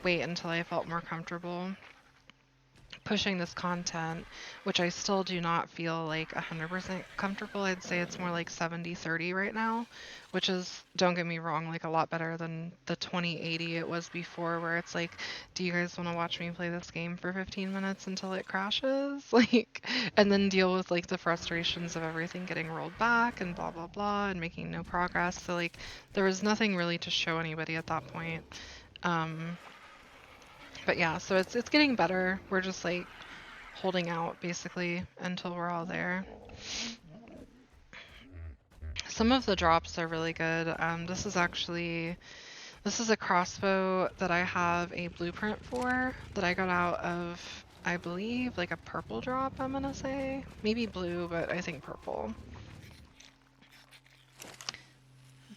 wait until I felt more comfortable pushing this content, which I still do not feel like 100% comfortable. I'd say it's more like 70-30 right now, which is, don't get me wrong, like a lot better than the 20-80 it was before, where it's like, do you guys want to watch me play this game for 15 minutes until it crashes? Like, and then deal with like the frustrations of everything getting rolled back and blah, blah, blah, and making no progress. So like, there was nothing really to show anybody at that point. Um, but yeah, so it's getting better. We're just like holding out basically until we're all there. Some of the drops are really good. This is a crossbow that I have a blueprint for that I got out of, I believe, like a purple drop, I'm gonna say. Maybe blue, but I think purple.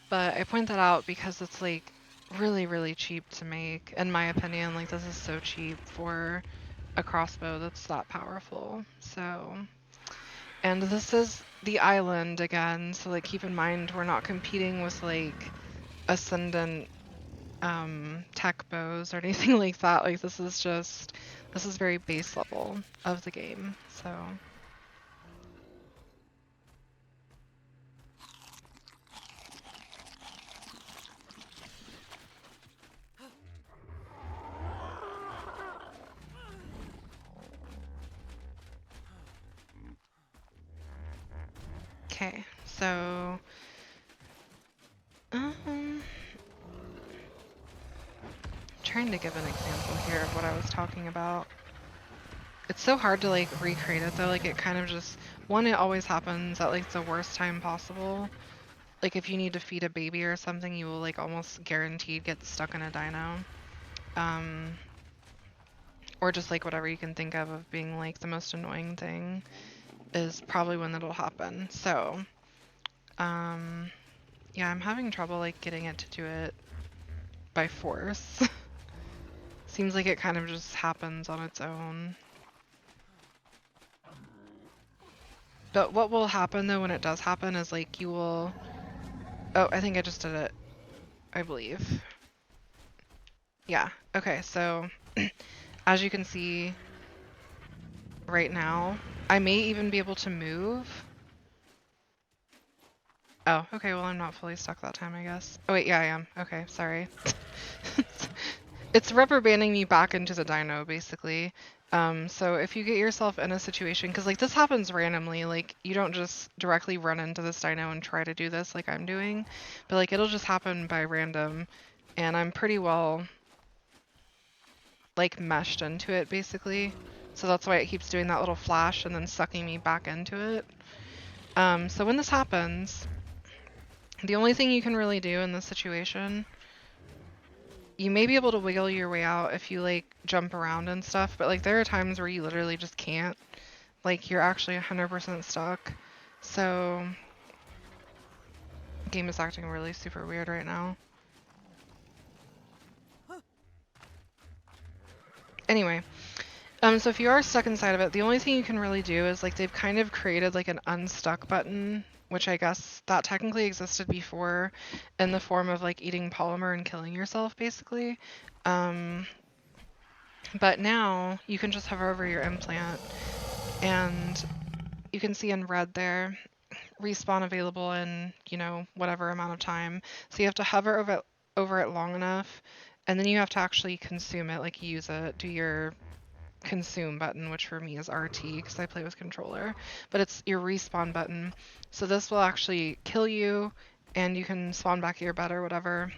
But I point that out because it's like really, really cheap to make. In my opinion, like this is so cheap for a crossbow that's that powerful. So, and this is the island again, so like keep in mind we're not competing with like Ascendant tech bows or anything like that. Like this is very base level of the game. So okay, so trying to give an example here of what I was talking about. It's so hard to like recreate it though, like it kind of just, one, it always happens at like the worst time possible. Like if you need to feed a baby or something, you will like almost guaranteed get stuck in a dino. Or just like whatever you can think of being like the most annoying thing is probably when it'll happen. So, yeah, I'm having trouble like getting it to do it by force. Seems like it kind of just happens on its own. But what will happen though when it does happen is like you will... Oh, I think I just did it. I believe. Yeah, okay, so as you can see right now, I may even be able to move. Oh, okay, well I'm not fully stuck that time, I guess. Oh wait, yeah I am. Okay, sorry. It's rubber banding me back into the dino, basically. So if you get yourself in a situation, because like this happens randomly, like you don't just directly run into this dino and try to do this like I'm doing, but like it'll just happen by random, and I'm pretty well like meshed into it basically. So that's why it keeps doing that little flash and then sucking me back into it. So when this happens, the only thing you can really do in this situation, you may be able to wiggle your way out if you like jump around and stuff, but like there are times where you literally just can't. Like you're actually 100% stuck. So the game is acting really super weird right now. Anyway, so if you are stuck inside of it, the only thing you can really do is like they've kind of created like an unstuck button, which I guess that technically existed before in the form of like eating polymer and killing yourself basically. But now you can just hover over your implant and you can see in red there, respawn available in, you know, whatever amount of time. So you have to hover over it long enough, and then you have to actually consume it, like use it, do your consume button, which for me is RT because I play with controller, but it's your respawn button. So this will actually kill you and you can spawn back at your bed or whatever.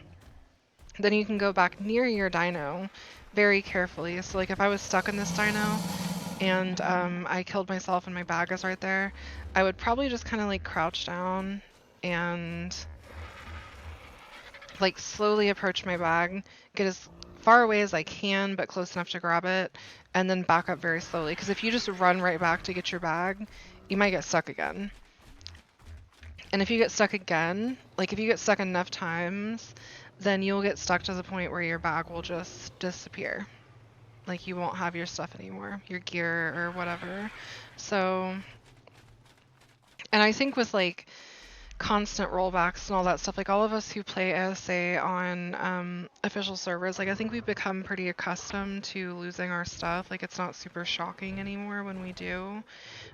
Then you can go back near your dino very carefully. So like if I was stuck in this dino and I killed myself and my bag is right there, I would probably just kind of like crouch down and like slowly approach my bag, get as far away as I can but close enough to grab it, and then back up very slowly. Because if you just run right back to get your bag, you might get stuck again. And if you get stuck again, like if you get stuck enough times, then you'll get stuck to the point where your bag will just disappear. Like you won't have your stuff anymore, your gear or whatever. So, and I think with like constant rollbacks and all that stuff, like all of us who play ASA on official servers, like I think we've become pretty accustomed to losing our stuff. Like it's not super shocking anymore when we do.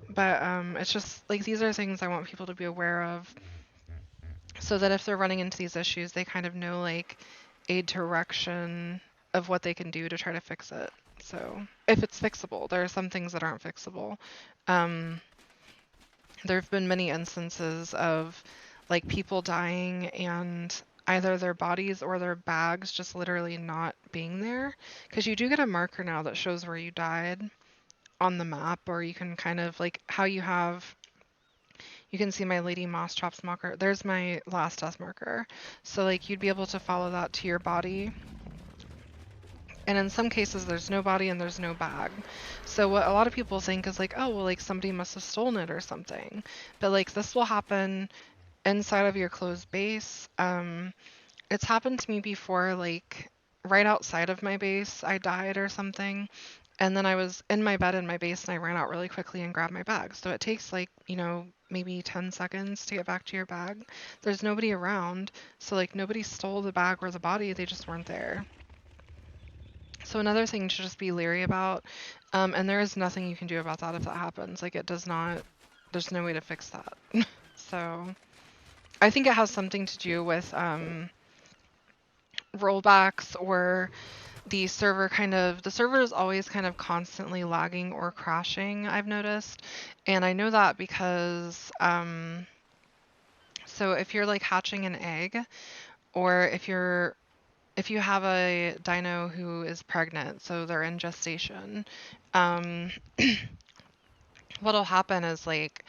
But it's just like these are things I want people to be aware of so that if they're running into these issues, they kind of know like a direction of what they can do to try to fix it. So if it's fixable, there are some things that aren't fixable. Um, there have been many instances of like people dying and either their bodies or their bags just literally not being there. Because you do get a marker now that shows where you died on the map, or you can kind of like how you have you can see my Lady Mosschops marker. There's my last death marker. So like you'd be able to follow that to your body. And in some cases there's no body and there's no bag. So what a lot of people think is like, oh, well, like somebody must have stolen it or something. But like this will happen inside of your closed base. It's happened to me before, like right outside of my base, I died or something. And then I was in my bed in my base and I ran out really quickly and grabbed my bag. So it takes like, maybe 10 seconds to get back to your bag. There's nobody around. So like nobody stole the bag or the body, they just weren't there. So another thing to just be leery about, and there is nothing you can do about that if that happens. Like it does not, there's no way to fix that. So I think it has something to do with rollbacks or the server is always kind of constantly lagging or crashing, I've noticed. And I know that because so if you're like hatching an egg, or if you have a dino who is pregnant, so they're in gestation, um what'll happen is like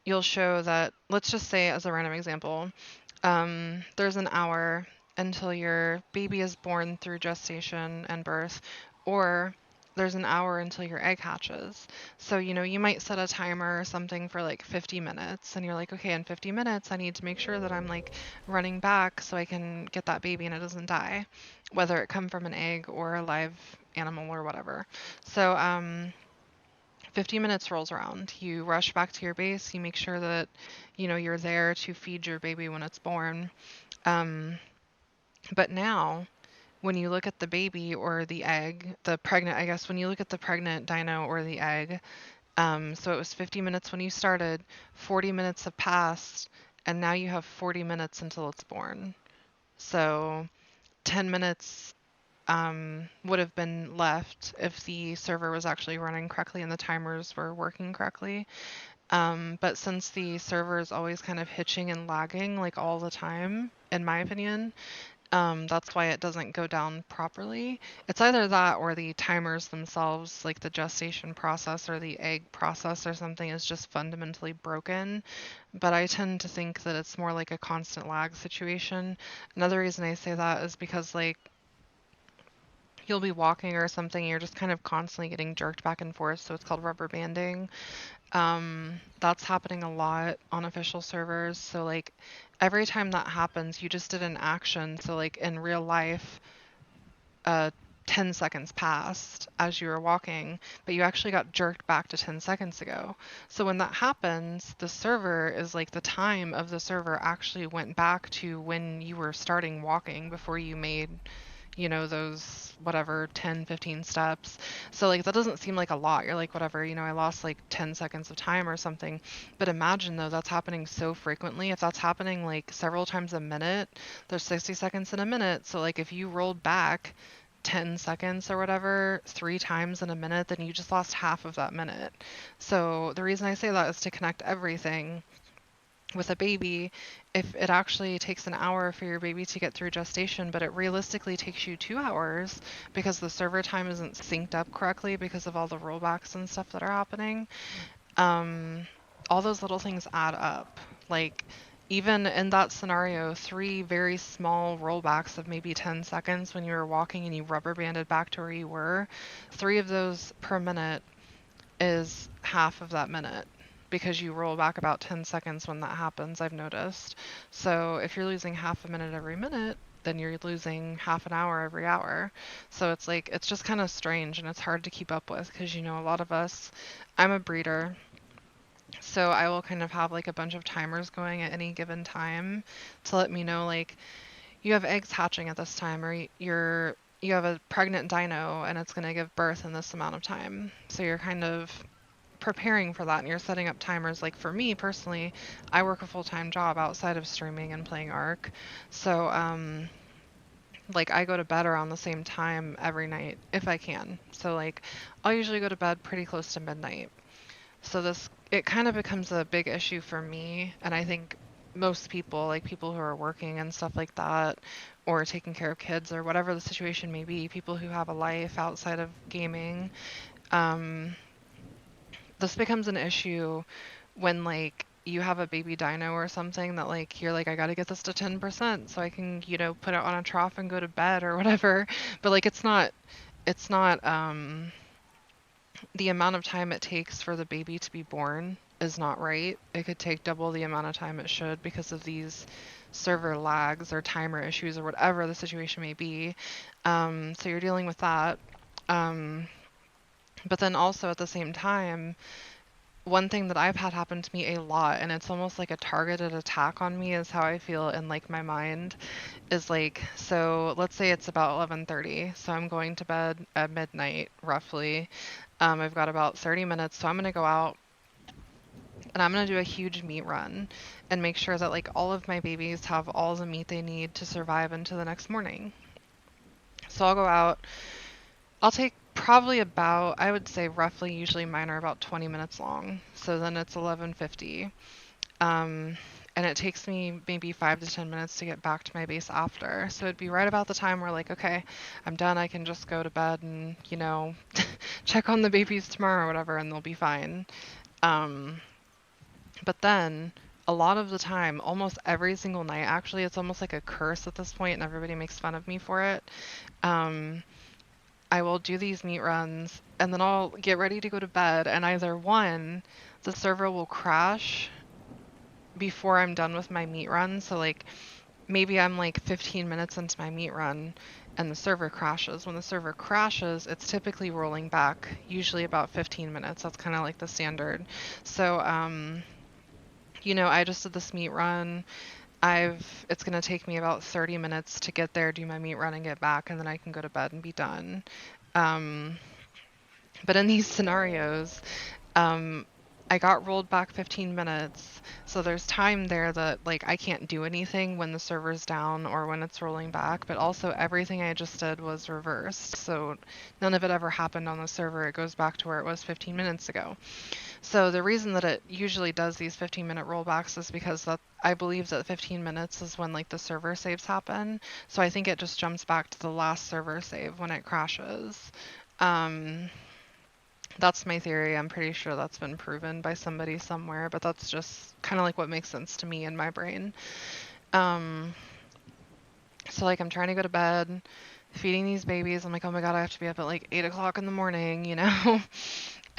you'll show that, let's just say as a random example, there's an hour until your baby is born through gestation and birth, or there's an hour until your egg hatches. So, you might set a timer or something for like 50 minutes, and you're like, okay, in 50 minutes, I need to make sure that I'm like running back so I can get that baby and it doesn't die, whether it come from an egg or a live animal or whatever. So, 50 minutes rolls around. You rush back to your base. You make sure that, you're there to feed your baby when it's born. Um, but now, when you look at the baby or the egg, the pregnant, I guess, when you look at the pregnant dino or the egg, so it was 50 minutes when you started, 40 minutes have passed, and now you have 40 minutes until it's born. So 10 minutes would have been left if the server was actually running correctly and the timers were working correctly. But since the server is always kind of hitching and lagging like all the time, in my opinion, that's why it doesn't go down properly. It's either that or the timers themselves, like the gestation process or the egg process or something, is just fundamentally broken. But I tend to think that it's more like a constant lag situation. Another reason I say that is because like you'll be walking or something, you're just kind of constantly getting jerked back and forth, so it's called rubber banding. That's happening a lot on official servers. So like every time that happens, you just did an action. So like in real life, uh 10 seconds passed as you were walking, but you actually got jerked back to 10 seconds ago. So when that happens, the server is like the time of the server actually went back to when you were starting walking before you made those whatever 10, 15 steps. So like that doesn't seem like a lot. You're like, whatever, I lost like 10 seconds of time or something. But imagine though, that's happening so frequently. If that's happening like several times a minute, there's 60 seconds in a minute. So like if you rolled back 10 seconds or whatever 3 times in a minute, then you just lost half of that minute. So the reason I say that is to connect everything. With a baby, if it actually takes an hour for your baby to get through gestation, but it realistically takes you 2 hours because the server time isn't synced up correctly because of all the rollbacks and stuff that are happening, all those little things add up. Like, even in that scenario, 3 very small rollbacks of maybe 10 seconds when you were walking and you rubber banded back to where you were, 3 of those per minute is half of that minute because you roll back about 10 seconds when that happens, I've noticed. So if you're losing half a minute every minute, then you're losing half an hour every hour. So it's like, it's just kind of strange and it's hard to keep up with because, a lot of us, I'm a breeder. So I will kind of have like a bunch of timers going at any given time to let me know like you have eggs hatching at this time or you have a pregnant dino and it's going to give birth in this amount of time. So you're kind of preparing for that and you're setting up timers. Like for me personally, I work a full-time job outside of streaming and playing Ark. So like I go to bed around the same time every night if I can. So like I'll usually go to bed pretty close to midnight. So this it kind of becomes a big issue for me, and I think most people, like people who are working and stuff like that, or taking care of kids or whatever the situation may be, people who have a life outside of gaming, um, this becomes an issue when like you have a baby dino or something that like you're like I got to get this to 10% so I can, put it on a trough and go to bed or whatever. But like it's not the amount of time it takes for the baby to be born is not right. It could take double the amount of time it should because of these server lags or timer issues or whatever the situation may be. So you're dealing with that. Um, but then also at the same time, one thing that I've had happen to me a lot, and it's almost like a targeted attack on me, is how I feel in like my mind is like, so let's say it's about 11:30, so I'm going to bed at midnight roughly. I've got about 30 minutes, so I'm gonna go out and I'm gonna do a huge meat run and make sure that like all of my babies have all the meat they need to survive into the next morning. So I'll go out. I'll take probably about, I would say roughly, usually mine are about 20 minutes long. So then it's 11:50. Um, and it takes me maybe 5 to 10 minutes to get back to my base after. So it'd be right about the time where like, okay, I'm done. I can just go to bed and, check on the babies tomorrow or whatever, and they'll be fine. Um, but then a lot of the time, almost every single night, actually, it's almost like a curse at this point, and everybody makes fun of me for it. Um, I will do these meat runs, and then I'll get ready to go to bed, and either one, the server will crash before I'm done with my meat run. So like maybe I'm like 15 minutes into my meat run and the server crashes. When the server crashes, it's typically rolling back, usually about 15 minutes. That's kind of like the standard. So, I just did this meat run. It's going to take me about 30 minutes to get there, do my meat run and get back, and then I can go to bed and be done. Um, but in these scenarios, um, I got rolled back 15 minutes, so there's time there that like I can't do anything when the server's down or when it's rolling back, but also everything I just did was reversed. So none of it ever happened on the server. It goes back to where it was 15 minutes ago. So the reason that it usually does these 15-minute rollbacks is because that I believe that 15 minutes is when like the server saves happen. So I think it just jumps back to the last server save when it crashes. Um, that's my theory. I'm pretty sure that's been proven by somebody somewhere, but that's just kind of like what makes sense to me in my brain. Um, so like I'm trying to go to bed, feeding these babies. I'm like, oh my God, I have to be up at like 8 o'clock in the morning.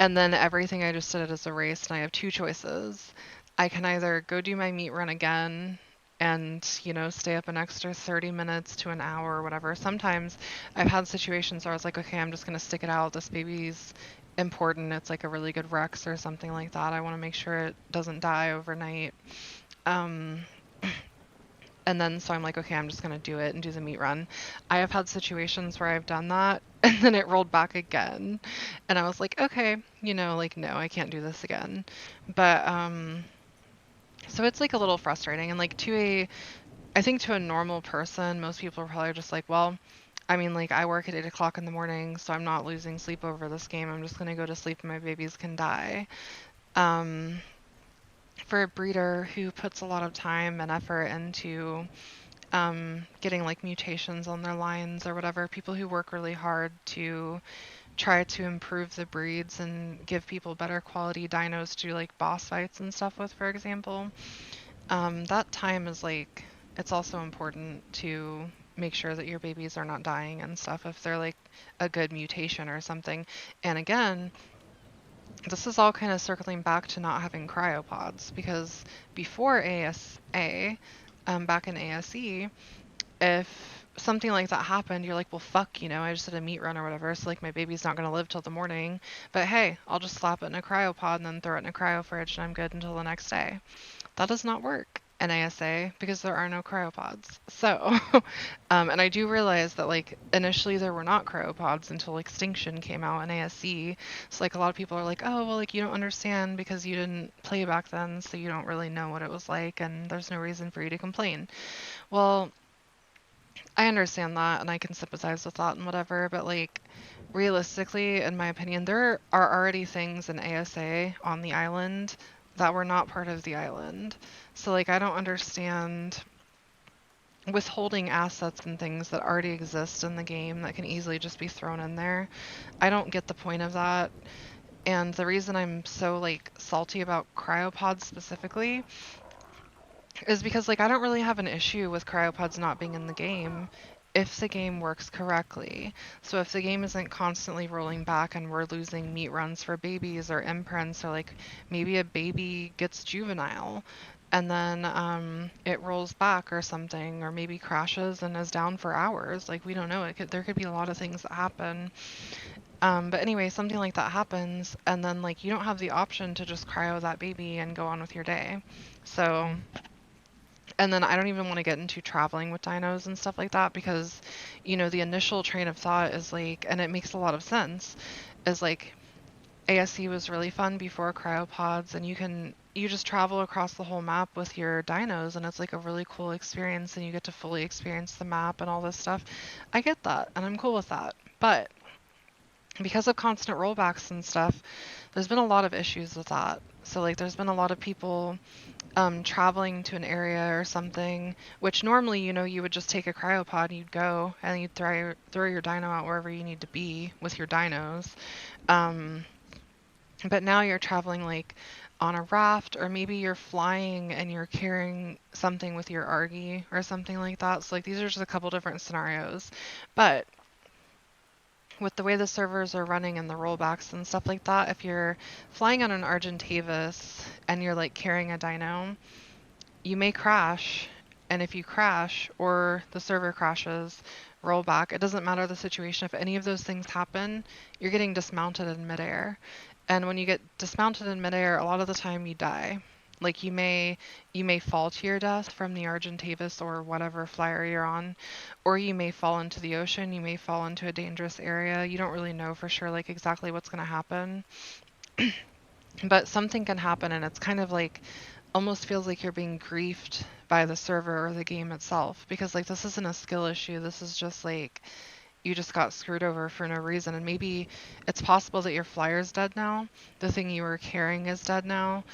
And then everything I just did is erased, and I have two choices. I can either go do my meat run again and, stay up an extra 30 minutes to an hour or whatever. Sometimes I've had situations where I was like, okay, I'm just going to stick it out. This baby's important. It's like a really good Rex or something like that. I want to make sure it doesn't die overnight. Um, and then so I'm like, okay, I'm just going to do it and do the meat run. I have had situations where I've done that and then it rolled back again. And I was like, okay, like, no, I can't do this again. But, so it's like a little frustrating. And like I think to a normal person, most people are probably just like, well, I mean, like I work at 8 o'clock in the morning, so I'm not losing sleep over this game. I'm just going to go to sleep and my babies can die. Um, for a breeder who puts a lot of time and effort into getting like mutations on their lines or whatever, people who work really hard to try to improve the breeds and give people better quality dinos to do like boss fights and stuff with, for example, that time is like, it's also important to make sure that your babies are not dying and stuff if they're like a good mutation or something. And again, this is all kind of circling back to not having cryopods because before ASA, back in ASE, if something like that happened, you're like, well, fuck, I just did a meat run or whatever, so like my baby's not gonna live till the morning. But hey, I'll just slap it in a cryopod and then throw it in a cryo fridge and I'm good until the next day. That does not work in ASA because there are no cryopods. So, and I do realize that like initially there were not cryopods until Extinction came out in ASC. So like a lot of people are like, oh, well, like you don't understand because you didn't play back then, so you don't really know what it was like, and there's no reason for you to complain. Well, I understand that and I can sympathize with that and whatever, but like realistically, in my opinion, there are already things in ASA on the island that were not part of the island. So like I don't understand withholding assets and things that already exist in the game that can easily just be thrown in there. I don't get the point of that. And the reason I'm so like salty about cryopods specifically is because like I don't really have an issue with cryopods not being in the game if the game works correctly. So if the game isn't constantly rolling back and we're losing meat runs for babies or imprints, or like maybe a baby gets juvenile and then it rolls back or something, or maybe crashes and is down for hours, like we don't know, there could be a lot of things that happen. But anyway, something like that happens and then like you don't have the option to just cryo that baby and go on with your day. So, and then I don't even want to get into traveling with dinos and stuff like that because, the initial train of thought is like, and it makes a lot of sense, is like ASC was really fun before cryopods, and you just travel across the whole map with your dinos, and it's like a really cool experience, and you get to fully experience the map and all this stuff. I get that, and I'm cool with that. But because of constant rollbacks and stuff, there's been a lot of issues with that. So like there's been a lot of people traveling to an area or something, which normally, you would just take a cryopod, you'd go, and you'd throw your dino out wherever you need to be with your dinos. Um, but now you're traveling like on a raft, or maybe you're flying and you're carrying something with your Argy or something like that. So like these are just a couple different scenarios. But with the way the servers are running and the rollbacks and stuff like that, if you're flying on an Argentavis and you're like carrying a dino, you may crash, and if you crash or the server crashes, roll back. It doesn't matter the situation. If any of those things happen, you're getting dismounted in midair. And when you get dismounted in midair, a lot of the time you die. Like you may fall to your death from the Argentavis or whatever flyer you're on, or you may fall into the ocean, you may fall into a dangerous area. You don't really know for sure like exactly what's going to happen. But something can happen and it's kind of like almost feels like you're being griefed by the server or the game itself, because like this isn't a skill issue. This is just like you just got screwed over for no reason, and maybe it's possible that your flyer's dead now, the thing you were carrying is dead now,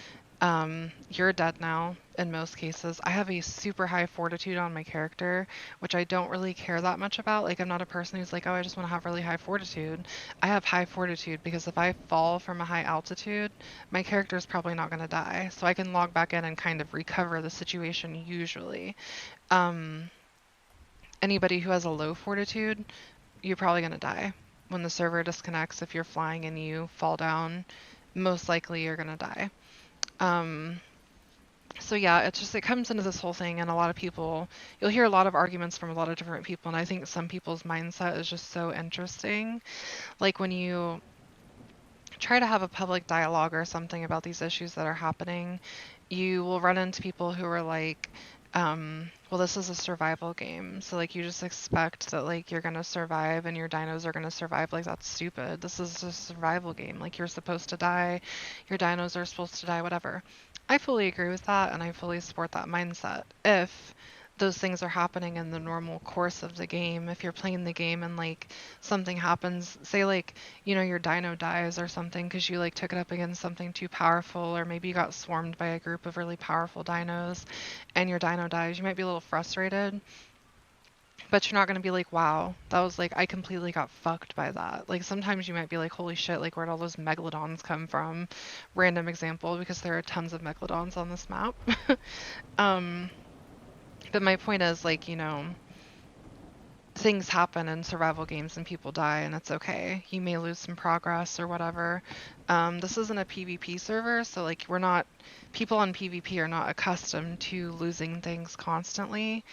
you're dead now in most cases. I have a super high fortitude on my character, which I don't really care that much about. Like, I'm not a person who's like, oh, I just want to have really high fortitude. I have high fortitude because if I fall from a high altitude, my character is probably not going to die. So I can log back in and kind of recover the situation usually. Um, Anybody who has a low fortitude, you're probably going to die. When the server disconnects, if you're flying and you fall down, most likely you're going to die. Um, so yeah, it comes into this whole thing, and a lot of people, you'll hear a lot of arguments from a lot of different people, and I think some people's mindset is just so interesting. Like when you try to have a public dialogue or something about these issues that are happening, you will run into people who are like, well, this is a survival game, so like you just expect that like you're gonna survive and your dinos are gonna survive. Like that's stupid. This is a survival game. Like you're supposed to die, your dinos are supposed to die, whatever. I fully agree with that and I fully support that mindset. If those things are happening in the normal course of the game, if you're playing the game and like something happens, say like, your dino dies or something because you like took it up against something too powerful, or maybe you got swarmed by a group of really powerful dinos and your dino dies, you might be a little frustrated, but you're not going to be like, wow, that was like, I completely got fucked by that. Like sometimes you might be like, holy shit, like where'd all those megalodons come from? Random example, because there are tons of megalodons on this map. um, but my point is like, things happen in survival games and people die and it's okay. You may lose some progress or whatever. This isn't a PvP server, so like people on PvP are not accustomed to losing things constantly.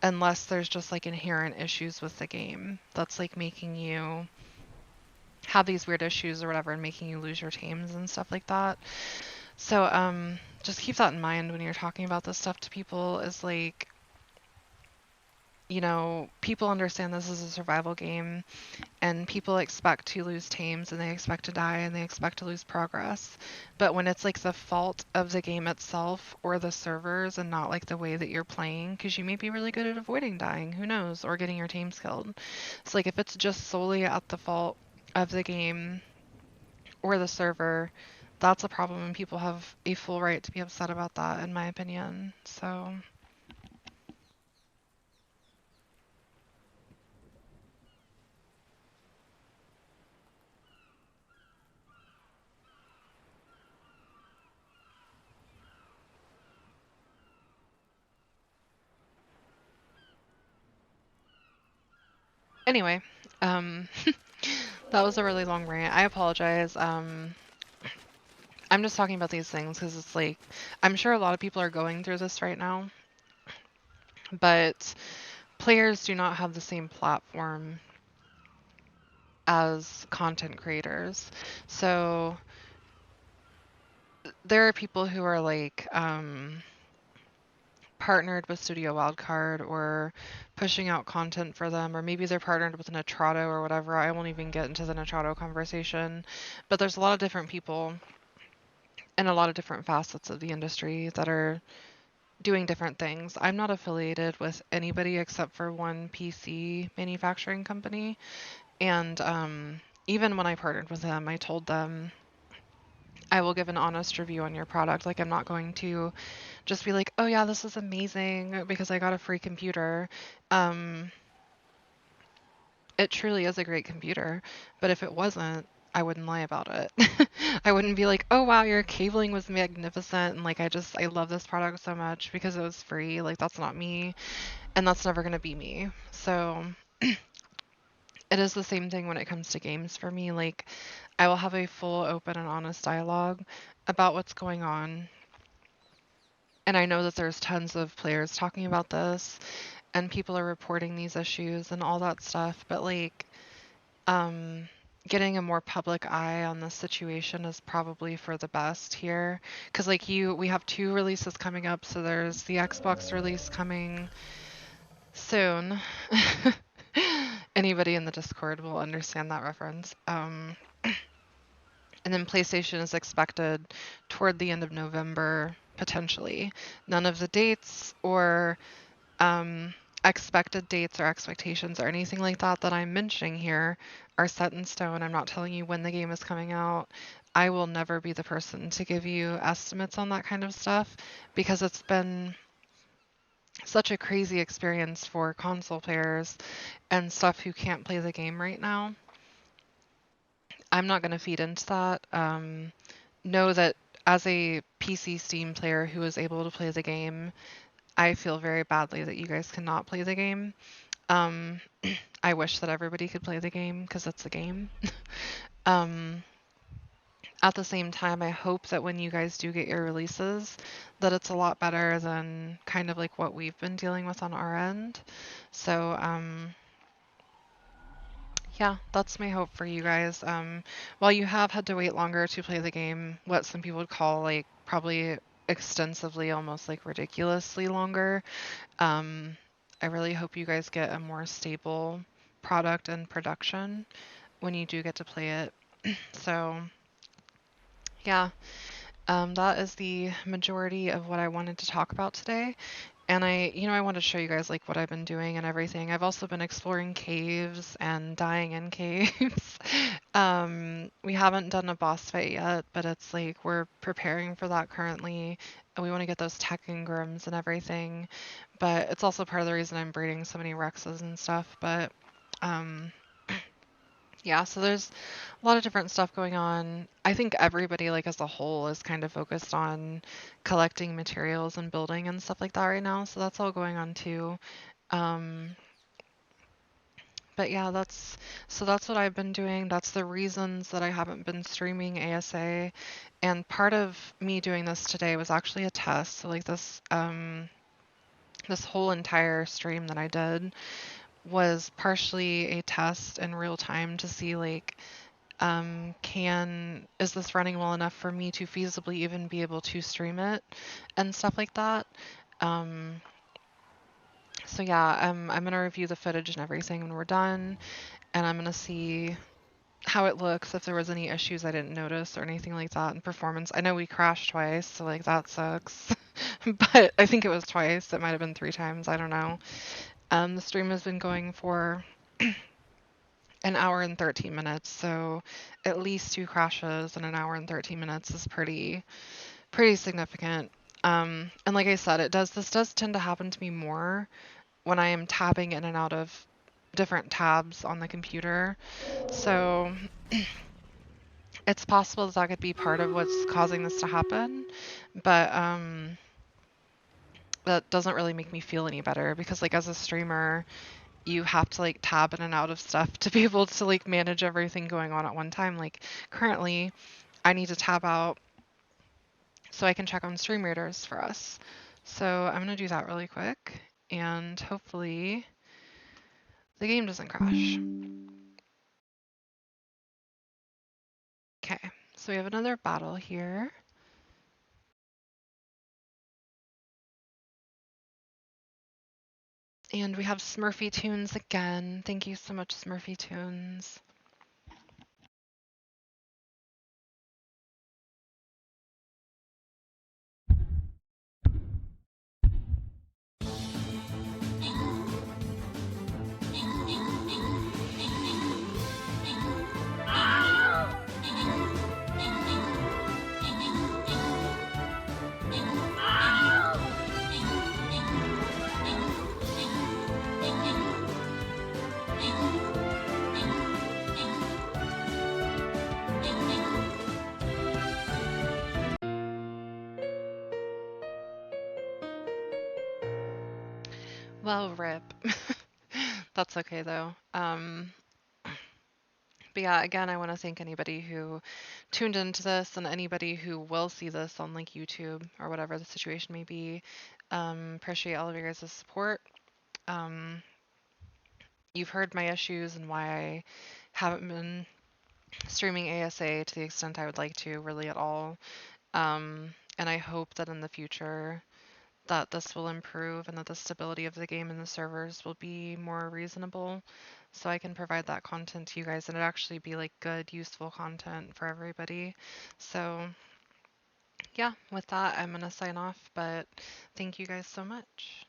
unless there's just like inherent issues with the game that's like making you have these weird issues or whatever and making you lose your tames and stuff like that. So just keep that in mind when you're talking about this stuff to people, is like, you know, people understand this is a survival game and people expect to lose tames and they expect to die and they expect to lose progress. But when it's like the fault of the game itself or the servers and not like the way that you're playing, because you may be really good at avoiding dying, who knows, or getting your tames killed. So like if it's just solely at the fault of the game or the server, that's a problem and people have a full right to be upset about that, in my opinion. So anyway, um, that was a really long rant. I apologize. I'm just talking about these things because it's like, I'm sure a lot of people are going through this right now, but players do not have the same platform as content creators. So there are people who are like, partnered with Studio Wildcard or pushing out content for them, or maybe they're partnered with Nitrado or whatever. I won't even get into the Nitrado conversation, but there's a lot of different people in a lot of different facets of the industry that are doing different things. I'm not affiliated with anybody except for one PC manufacturing company. And even when I partnered with them, I told them I will give an honest review on your product. Like, I'm not going to just be like, oh, yeah, this is amazing because I got a free computer. Um, it truly is a great computer. But if it wasn't, I wouldn't lie about it. I wouldn't be like, oh, wow, your cabling was magnificent. And like, I love this product so much because it was free. Like, that's not me. And that's never going to be me. So it is the same thing when it comes to games for me. Like, I will have a full, open, and honest dialogue about what's going on. And I know that there's tons of players talking about this and people are reporting these issues and all that stuff. But like, um, getting a more public eye on this situation is probably for the best here. Because like we have two releases coming up. So there's the Xbox release coming soon. Anybody in the Discord will understand that reference. And then PlayStation is expected toward the end of November, potentially. None of the dates or um, expected dates or expectations or anything like that that I'm mentioning here are set in stone. I'm not telling you when the game is coming out. I will never be the person to give you estimates on that kind of stuff because it's been such a crazy experience for console players and stuff who can't play the game right now. I'm not going to feed into that. Know that as a PC Steam player who is able to play the game, I feel very badly that you guys cannot play the game. Um, I wish that everybody could play the game because it's a game. um, at the same time, I hope that when you guys do get your releases, that it's a lot better than kind of like what we've been dealing with on our end. So, yeah, that's my hope for you guys. While you have had to wait longer to play the game, what some people would call like probably extensively, almost like ridiculously longer, um, I really hope you guys get a more stable product and production when you do get to play it. So, yeah, that is the majority of what I wanted to talk about today. And I wanted to show you guys like what I've been doing and everything. I've also been exploring caves and dying in caves. We haven't done a boss fight yet, but it's like we're preparing for that currently. And we want to get those tech engrams and everything. But it's also part of the reason I'm breeding so many Rexes and stuff. But um, yeah, so there's a lot of different stuff going on. I think everybody, like as a whole, is kind of focused on collecting materials and building and stuff like that right now. So that's all going on too. Um, but yeah, that's what I've been doing. That's the reasons that I haven't been streaming ASA. And part of me doing this today was actually a test. So like this this whole entire stream that I did was partially a test in real time to see like is this running well enough for me to feasibly even be able to stream it and stuff like that. Um, so yeah, I'm gonna review the footage and everything when we're done, and I'm gonna see how it looks, if there was any issues I didn't notice or anything like that in performance. I know we crashed twice, so like that sucks. But I think it was twice. It might have been 3 times. I don't know. The stream has been going for an hour and 13 minutes, so at least 2 crashes in an hour and 13 minutes is pretty significant. And like I said, this does tend to happen to me more when I am tabbing in and out of different tabs on the computer. So it's possible that could be part of what's causing this to happen, but that doesn't really make me feel any better because like as a streamer, you have to like tab in and out of stuff to be able to like manage everything going on at one time. Like currently, I need to tab out so I can check on stream readers for us. So I'm gonna do that really quick and hopefully the game doesn't crash. Okay, so we have another battle here. And we have Smurfy Tunes again. Thank you so much, Smurfy Tunes. Well, rip. That's okay though. But yeah, again, I want to thank anybody who tuned into this and anybody who will see this on like YouTube or whatever the situation may be. Appreciate all of your guys' support. Um, you've heard my issues and why I haven't been streaming ASA to the extent I would like to, really at all. And I hope that in the future that this will improve and that the stability of the game and the servers will be more reasonable so I can provide that content to you guys and it actually be like good, useful content for everybody. So yeah, with that, I'm gonna sign off, but thank you guys so much.